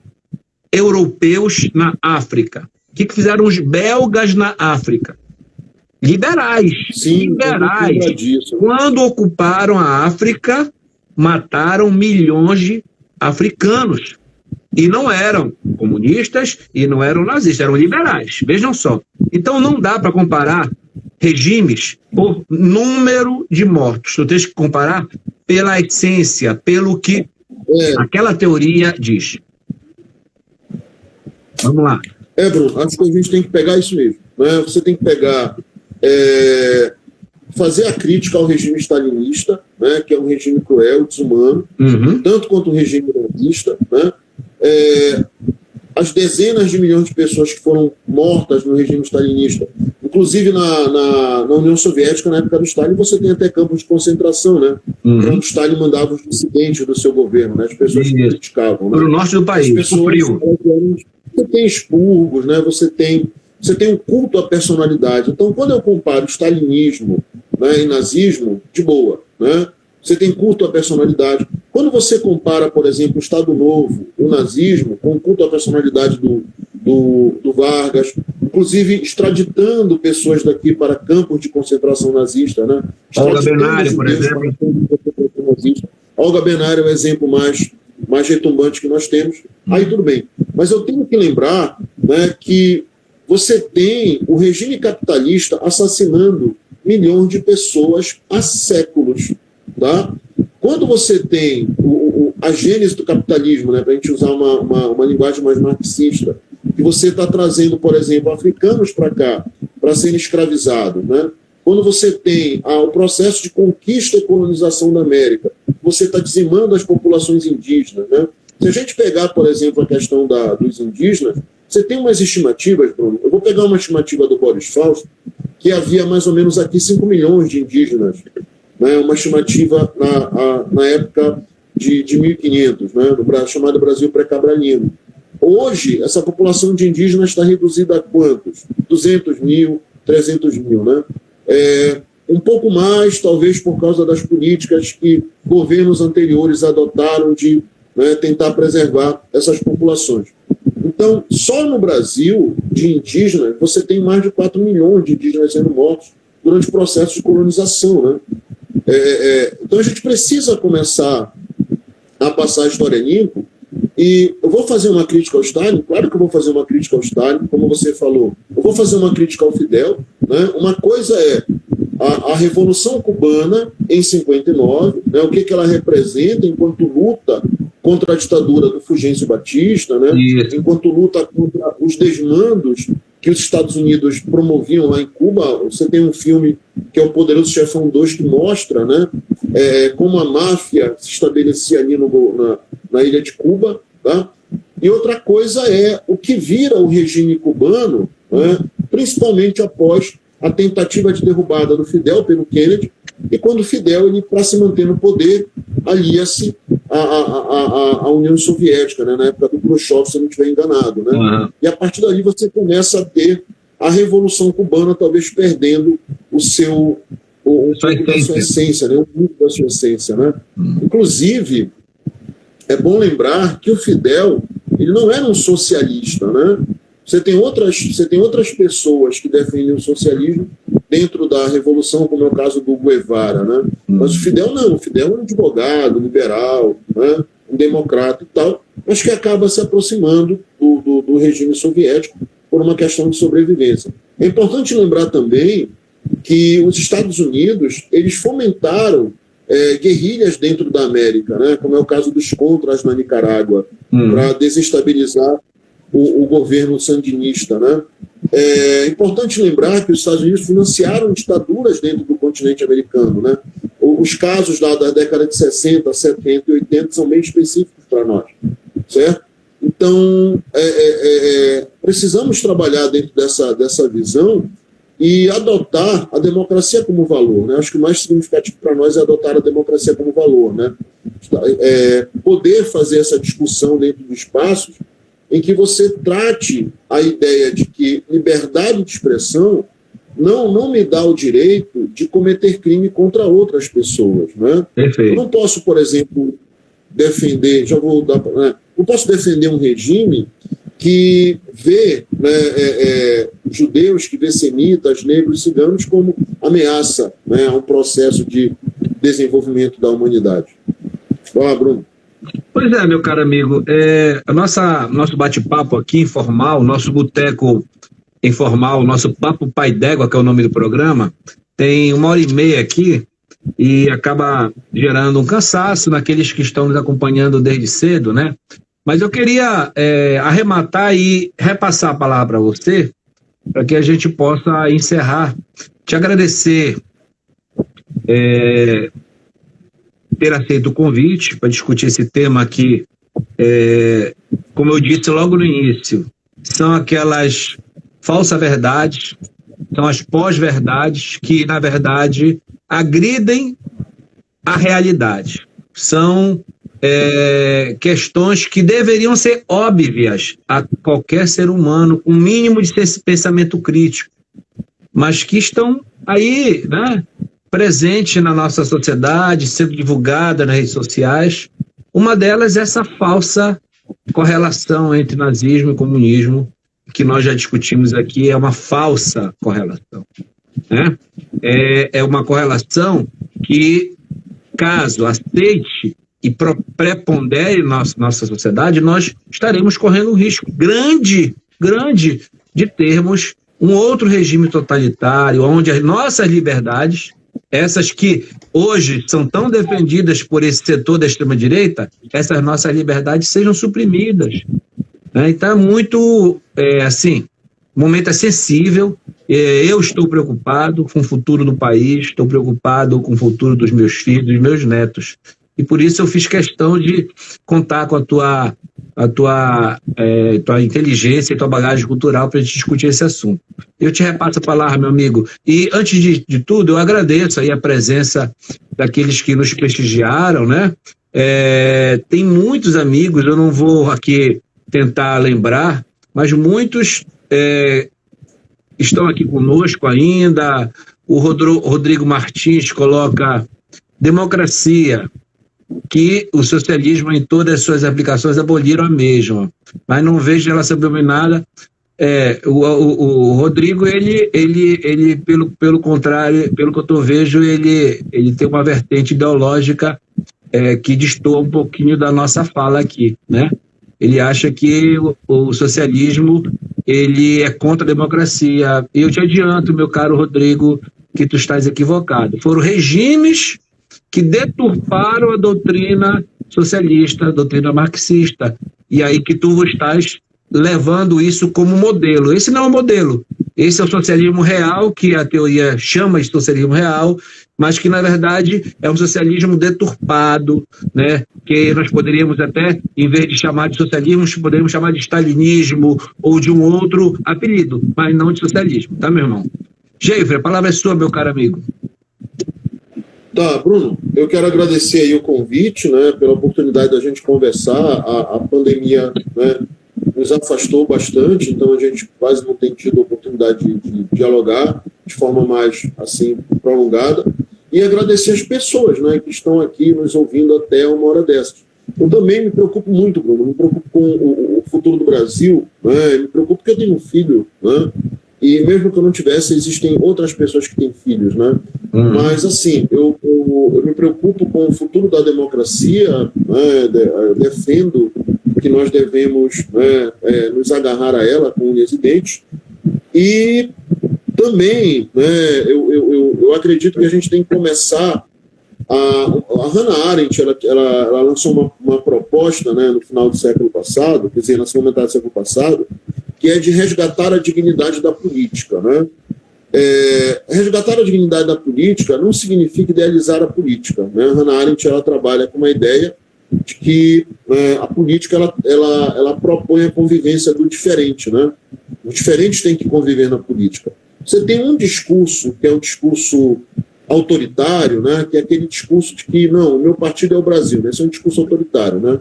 europeus na África? O que fizeram os belgas na África? Liberais. Sim, liberais. Quando ocuparam a África, mataram milhões de africanos. E não eram comunistas e não eram nazistas, eram liberais. Vejam só. Então não dá para comparar regimes por número de mortos. Tu tens que comparar pela essência, pelo que aquela teoria diz. Vamos lá. Bruno, acho que a gente tem que pegar isso mesmo. Né? Você tem que pegar, fazer a crítica ao regime stalinista, né? Que é um regime cruel, desumano, tanto quanto o regime nazista, né? As dezenas de milhões de pessoas que foram mortas no regime stalinista, inclusive na União Soviética, na época do Stalin, você tem até campos de concentração, né? Quando Stalin mandava os dissidentes do seu governo, né? As pessoas que criticavam. Né? Para o norte do país, frio. Você tem expurgos, né? Você tem um culto à personalidade. Então, quando eu comparo stalinismo, né, e nazismo, de boa, né? Você tem culto à personalidade. Quando você compara, por exemplo, o Estado Novo, o nazismo, com o culto à personalidade do Vargas, inclusive extraditando pessoas daqui para campos de concentração nazista, né? Olga Benário, por exemplo. Olga Benário é o exemplo mais retumbante que nós temos. Aí tudo bem. Mas eu tenho que lembrar, né, que você tem o regime capitalista assassinando milhões de pessoas há séculos. Tá? Quando você tem a gênese do capitalismo, né, para a gente usar uma linguagem mais marxista, que você está trazendo, por exemplo, africanos para cá, para serem escravizados, né? Quando você tem o processo de conquista e colonização da América, você está dizimando as populações indígenas. Né? Se a gente pegar, por exemplo, a questão dos indígenas, você tem umas estimativas, Bruno. Eu vou pegar uma estimativa do Boris Fausto, que havia mais ou menos aqui 5 milhões de indígenas, né? Uma estimativa na época de 1500, né? Chamado Brasil pré-cabralino. Hoje, essa população de indígenas está reduzida a quantos? 200 mil, 300 mil, né? Um pouco mais, talvez por causa das políticas que governos anteriores adotaram de, né, tentar preservar essas populações. Então, só no Brasil, de indígenas, você tem mais de 4 milhões de indígenas sendo mortos durante o processo de colonização. Né? Então, a gente precisa começar a passar a história limpo. E eu vou fazer uma crítica ao Stalin, claro que eu vou fazer uma crítica ao Stalin, como você falou. Eu vou fazer uma crítica ao Fidel. Né? Uma coisa é a Revolução Cubana em 59, né, o que ela representa enquanto luta contra a ditadura do Fulgêncio Batista, né, enquanto luta contra os desmandos que os Estados Unidos promoviam lá em Cuba. Você tem um filme que é O Poderoso Chefão 2 que mostra, né, como a máfia se estabelecia ali na ilha de Cuba. Tá? E outra coisa é o que vira o regime cubano, né, principalmente após a tentativa de derrubada do Fidel pelo Kennedy, e quando o Fidel, para se manter no poder, alia-se à União Soviética, né, na época do Khrushchev, se eu não estiver enganado. Né? Uhum. E a partir dali você começa a ter a Revolução Cubana talvez perdendo a sua essência, né, o muito da sua essência. Né? Inclusive, é bom lembrar que o Fidel ele não era um socialista, né? Você tem outras pessoas que defendem o socialismo dentro da Revolução, como é o caso do Guevara, né? Mas o Fidel não. O Fidel é um advogado, liberal, né? Um democrata e tal, mas que acaba se aproximando do regime soviético por uma questão de sobrevivência. É importante lembrar também que os Estados Unidos eles fomentaram guerrilhas dentro da América, né? Como é o caso dos Contras na Nicarágua, para desestabilizar o governo sandinista. Né? É importante lembrar que os Estados Unidos financiaram ditaduras dentro do continente americano. Né? Os casos da década de 60, 70 e 80 são bem específicos para nós. Certo? Então, precisamos trabalhar dentro dessa visão e adotar a democracia como valor. Né? Acho que o mais significativo para nós é adotar a democracia como valor. Né? Poder fazer essa discussão dentro dos espaços em que você trate a ideia de que liberdade de expressão não me dá o direito de cometer crime contra outras pessoas. Né? Eu não posso, por exemplo, defender, não posso defender um regime que vê judeus, que vê semitas, negros, ciganos como ameaça, né, a um processo de desenvolvimento da humanidade. Vamos lá, Bruno. Pois é, meu caro amigo, nosso bate-papo aqui informal, nosso boteco informal, nosso Papo Pai d'Égua, que é o nome do programa, tem 1h30 aqui e acaba gerando um cansaço naqueles que estão nos acompanhando desde cedo, né? Mas eu queria arrematar e repassar a palavra para você, para que a gente possa encerrar. Te agradecer ter aceito o convite para discutir esse tema aqui. Como eu disse logo no início, são aquelas falsas verdades, são as pós-verdades que, na verdade, agridem a realidade. São questões que deveriam ser óbvias a qualquer ser humano, com um mínimo de pensamento crítico, mas que estão aí, né, presentes na nossa sociedade, sendo divulgada nas redes sociais. Uma delas é essa falsa correlação entre nazismo e comunismo, que nós já discutimos aqui, é uma falsa correlação. Né? É uma correlação que, caso aceite e prepondere nossa sociedade, nós estaremos correndo um risco grande de termos um outro regime totalitário, onde as nossas liberdades, essas que hoje são tão defendidas por esse setor da extrema-direita, essas nossas liberdades sejam suprimidas. Né? Então é muito, o momento é sensível. Eu estou preocupado com o futuro do país, estou preocupado com o futuro dos meus filhos, dos meus netos. E por isso eu fiz questão de contar com a tua inteligência e tua bagagem cultural para a gente discutir esse assunto. Eu te repasso a palavra, meu amigo. E antes de tudo, eu agradeço aí a presença daqueles que nos prestigiaram, né? Tem muitos amigos, eu não vou aqui tentar lembrar, mas muitos estão aqui conosco ainda. O Rodrigo Martins coloca democracia, que o socialismo em todas as suas aplicações aboliram a mesma, mas não vejo ela ser dominada. O Rodrigo, ele pelo contrário, pelo que eu vejo, ele tem uma vertente ideológica que destoa um pouquinho da nossa fala aqui, né? Ele acha que o socialismo ele é contra a democracia. Eu te adianto, meu caro Rodrigo, que tu estás equivocado. Foram regimes que deturparam a doutrina socialista, a doutrina marxista, e aí que tu estás levando isso como modelo. Esse não é o modelo. Esse é o socialismo real, que a teoria chama de socialismo real, mas que, na verdade, é um socialismo deturpado, né? Que nós poderíamos até, em vez de chamar de socialismo, poderíamos chamar de stalinismo ou de um outro apelido, mas não de socialismo, tá, meu irmão? Geifre, a palavra é sua, meu caro amigo. Tá, Bruno, eu quero agradecer aí o convite, né, pela oportunidade da gente conversar. A pandemia, né, nos afastou bastante, então a gente quase não tem tido a oportunidade de dialogar de forma mais, assim, prolongada. E agradecer as pessoas, né, que estão aqui nos ouvindo até uma hora dessas. Eu também me preocupo muito, Bruno, me preocupo com o futuro do Brasil, né, me preocupo porque eu tenho um filho, né, e mesmo que eu não tivesse, existem outras pessoas que têm filhos, né? Mas, assim, eu me preocupo com o futuro da democracia, né? Defendo que nós devemos, né, nos agarrar a ela com unhas e dentes, e também, né, eu acredito que a gente tem que começar. A Hannah Arendt, ela lançou uma proposta, né, no final do século passado, quer dizer, na segunda metade do século passado, que é de resgatar a dignidade da política, né? Resgatar a dignidade da política não significa idealizar a política, né? A Hannah Arendt, ela trabalha com uma ideia de que, a política ela propõe a convivência do diferente, né? Os diferentes têm que conviver na política. Você tem um discurso que é um discurso autoritário, né, que é aquele discurso de que, não, o meu partido é o Brasil, né, esse é um discurso autoritário, né?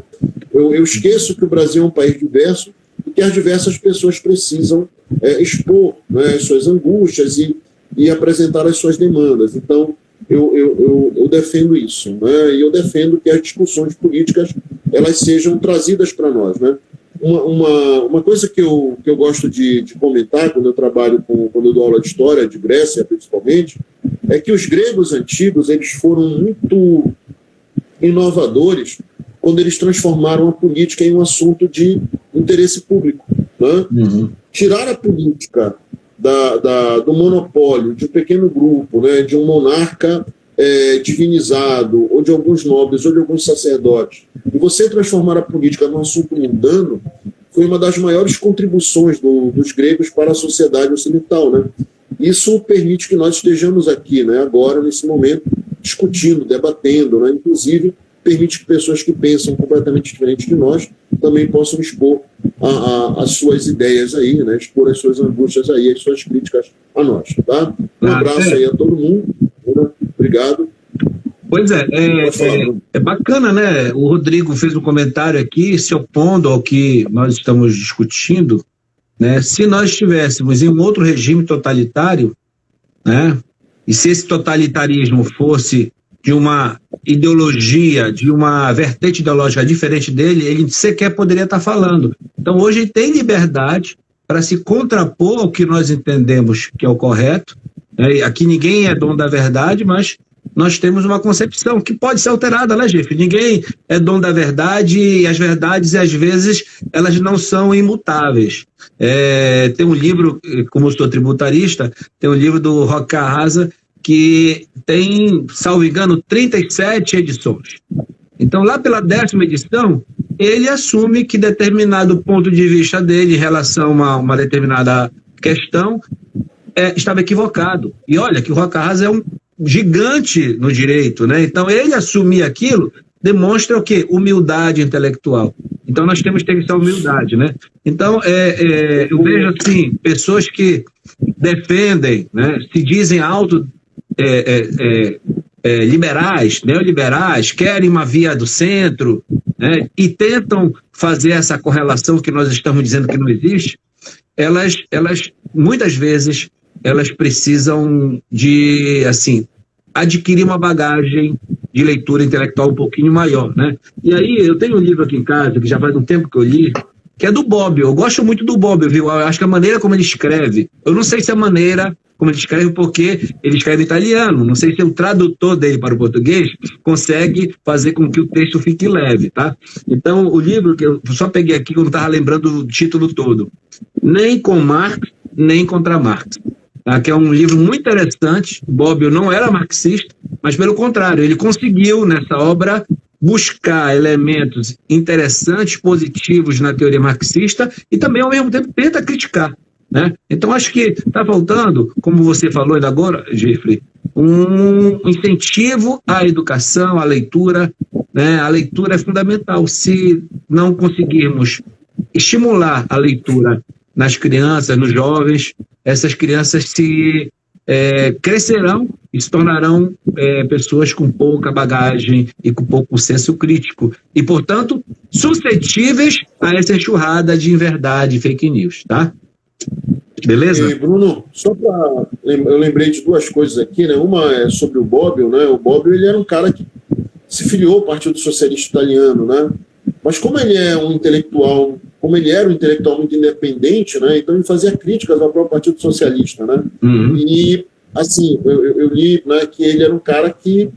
Eu esqueço que o Brasil é um país diverso e que as diversas pessoas precisam expor, né, as suas angústias e apresentar as suas demandas. Então, eu defendo isso, né, e eu defendo que as discussões políticas elas sejam trazidas para nós, né? Uma coisa que eu gosto de comentar quando eu trabalho quando eu dou aula de história, de Grécia principalmente, é que os gregos antigos eles foram muito inovadores quando eles transformaram a política em um assunto de interesse público, né? Tirar a política do monopólio de um pequeno grupo, né, de um monarca divinizado, ou de alguns nobres, ou de alguns sacerdotes, e você transformar a política num assunto mundano, foi uma das maiores contribuições dos gregos para a sociedade ocidental, né? Isso permite que nós estejamos aqui, né, agora, nesse momento, discutindo, debatendo, né? Inclusive, permite que pessoas que pensam completamente diferente de nós também possam expor as suas ideias aí, né? Expor as suas angústias aí, as suas críticas a nós, tá? Um abraço aí a todo mundo, né? Obrigado. Pois é bacana, né? O Rodrigo fez um comentário aqui se opondo ao que nós estamos discutindo, né? Se nós estivéssemos em um outro regime totalitário, né? E se esse totalitarismo fosse de uma ideologia, de uma vertente ideológica diferente dele, ele sequer poderia estar falando. Então, hoje ele tem liberdade para se contrapor ao que nós entendemos que é o correto, né? Aqui ninguém é dono da verdade, mas nós temos uma concepção que pode ser alterada, né, Jeff? Ninguém é dono da verdade e as verdades, às vezes, elas não são imutáveis. Tem um livro, como eu sou tributarista, tem um livro do Roque Carrasa que tem, salvo engano, 37 edições. Então, lá pela 10ª edição, ele assume que determinado ponto de vista dele em relação a uma determinada questão estava equivocado. E olha que o Roque Carrasa é um gigante no direito, né? Então, ele assumir aquilo demonstra o quê? Humildade intelectual. Então, nós temos que ter essa humildade, né? Então, eu vejo, assim, pessoas que defendem, né, se dizem liberais, neoliberais, querem uma via do centro, né, e tentam fazer essa correlação que nós estamos dizendo que não existe, elas muitas vezes, elas precisam de, assim, adquirir uma bagagem de leitura intelectual um pouquinho maior, né? E aí, eu tenho um livro aqui em casa, que já faz um tempo que eu li, que é do Bobbio. Eu gosto muito do Bobbio, viu? Eu acho que a maneira como ele escreve, eu não sei se a maneira como ele escreve, porque ele escreve italiano, não sei se o tradutor dele para o português consegue fazer com que o texto fique leve, tá? Então, o livro, que eu só peguei aqui, que eu não estava lembrando o título todo, Nem com Marx, nem contra Marx. tá? Que é um livro muito interessante. Bobbio não era marxista, mas pelo contrário, ele conseguiu nessa obra buscar elementos interessantes, positivos na teoria marxista e também, ao mesmo tempo, tenta criticar, né? Então, acho que está faltando, como você falou ainda agora, Geoffrey, um incentivo à educação, à leitura, né? A leitura é fundamental. Se não conseguirmos estimular a leitura nas crianças, nos jovens, essas crianças crescerão e se tornarão pessoas com pouca bagagem e com pouco senso crítico e, portanto, suscetíveis a essa enxurrada de inverdade e fake news, tá? Beleza? E, Bruno, eu lembrei de duas coisas aqui, né? Uma é sobre o Bobbio, né? O Bobbio, ele era um cara que se filiou ao Partido Socialista Italiano, né? Mas como ele era um intelectual muito independente, né? Então ele fazia críticas ao próprio Partido Socialista, né? Uhum. E, assim, eu li, né, que ele era um cara que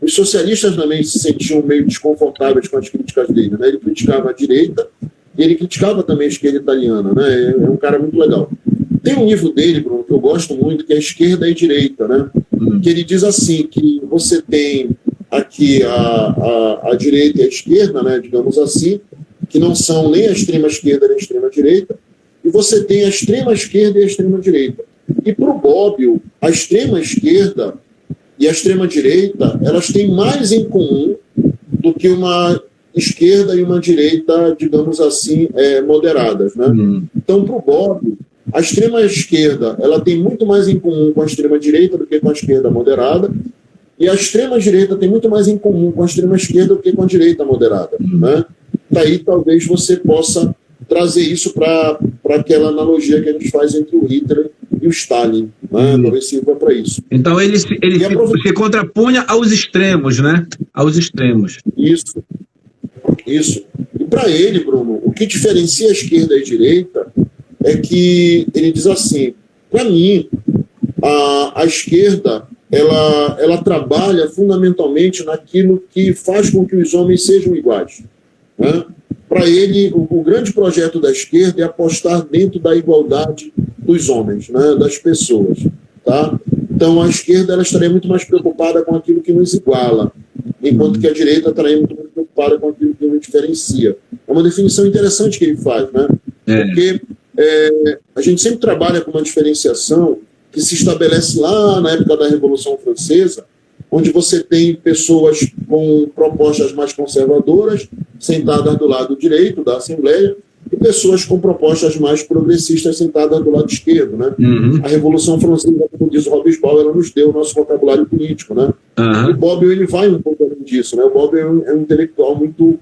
os socialistas também se sentiam meio desconfortáveis com as críticas dele, né? Ele criticava a direita e ele criticava também a esquerda italiana, né? É um cara muito legal. Tem um livro dele, Bruno, que eu gosto muito, que é Esquerda e Direita, né? Que ele diz assim, que você tem aqui a direita e a esquerda, né, digamos assim, que não são nem a extrema esquerda nem a extrema direita, e você tem a extrema esquerda e a extrema direita. E para o Bobbio, a extrema esquerda e a extrema direita, elas têm mais em comum do que uma esquerda e uma direita, digamos assim, moderadas, né? Então, para o Bobbio, a extrema esquerda, ela tem muito mais em comum com a extrema direita do que com a esquerda moderada, e a extrema-direita tem muito mais em comum com a extrema-esquerda do que com a direita moderada, né? Daí talvez você possa trazer isso para aquela analogia que a gente faz entre o Hitler e o Stalin, né? Talvez sirva para isso. Então ele se contrapunha aos extremos, né? Aos extremos. Isso. E para ele, Bruno, o que diferencia a esquerda e a direita é que ele diz assim, para mim, a esquerda ela trabalha fundamentalmente naquilo que faz com que os homens sejam iguais, né? Para ele, o grande projeto da esquerda é apostar dentro da igualdade dos homens, né? Das pessoas, tá? Então, a esquerda ela estaria muito mais preocupada com aquilo que nos iguala, enquanto que a direita estaria muito mais preocupada com aquilo que nos diferencia. É uma definição interessante que ele faz, né? Porque a gente sempre trabalha com uma diferenciação que se estabelece lá na época da Revolução Francesa, onde você tem pessoas com propostas mais conservadoras, sentadas do lado direito da Assembleia, e pessoas com propostas mais progressistas, sentadas do lado esquerdo, né? A Revolução Francesa, como diz o Robespierre, ela nos deu o nosso vocabulário político, né? E o Bobbio, ele vai um pouco além disso, né? O Bobbio é um intelectual muito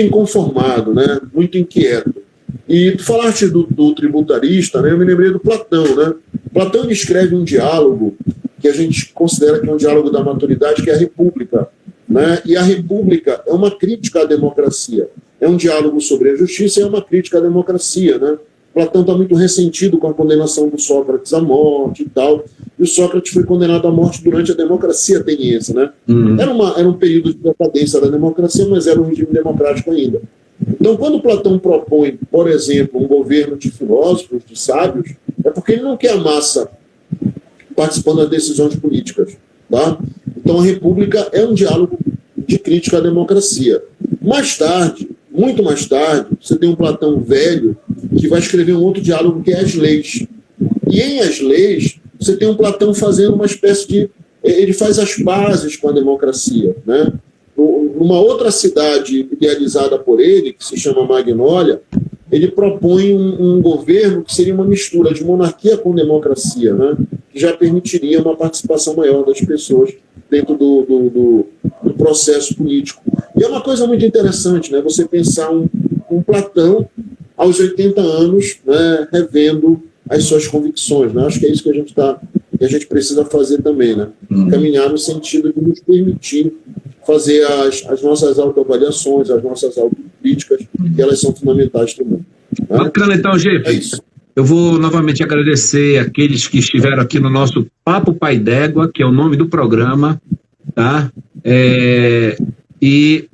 inconformado, né? Muito inquieto. E tu falaste do tributarista, né? Eu me lembrei do Platão, né? Platão escreve um diálogo que a gente considera que é um diálogo da maturidade, que é a República, né? E a República é uma crítica à democracia. É um diálogo sobre a justiça e é uma crítica à democracia, né? Platão está muito ressentido com a condenação do Sócrates à morte e tal. E o Sócrates foi condenado à morte durante a democracia ateniense, né? Era um período de decadência da democracia, mas era um regime democrático ainda. Então, quando Platão propõe, por exemplo, um governo de filósofos, de sábios, é porque ele não quer a massa participando das decisões políticas, tá? Então, a República é um diálogo de crítica à democracia. Mais tarde, muito mais tarde, você tem um Platão velho que vai escrever um outro diálogo que é as leis. E em as leis, você tem um Platão fazendo uma espécie de... Ele faz as pazes com a democracia, né? Numa outra cidade idealizada por ele, que se chama Magnólia, ele propõe um governo que seria uma mistura de monarquia com democracia, né? Que já permitiria uma participação maior das pessoas dentro do processo político. E é uma coisa muito interessante, né? Você pensar um Platão aos 80 anos, né, revendo as suas convicções, né? Acho que é isso que a gente precisa fazer também, né? Caminhar no sentido de nos permitir fazer as nossas autoavaliações, as nossas autocríticas, que elas são fundamentais também, né? Bacana, então, Geoffrey. É isso. Eu vou novamente agradecer aqueles que estiveram aqui no nosso Papo Pai d'Égua, que é o nome do programa, tá? E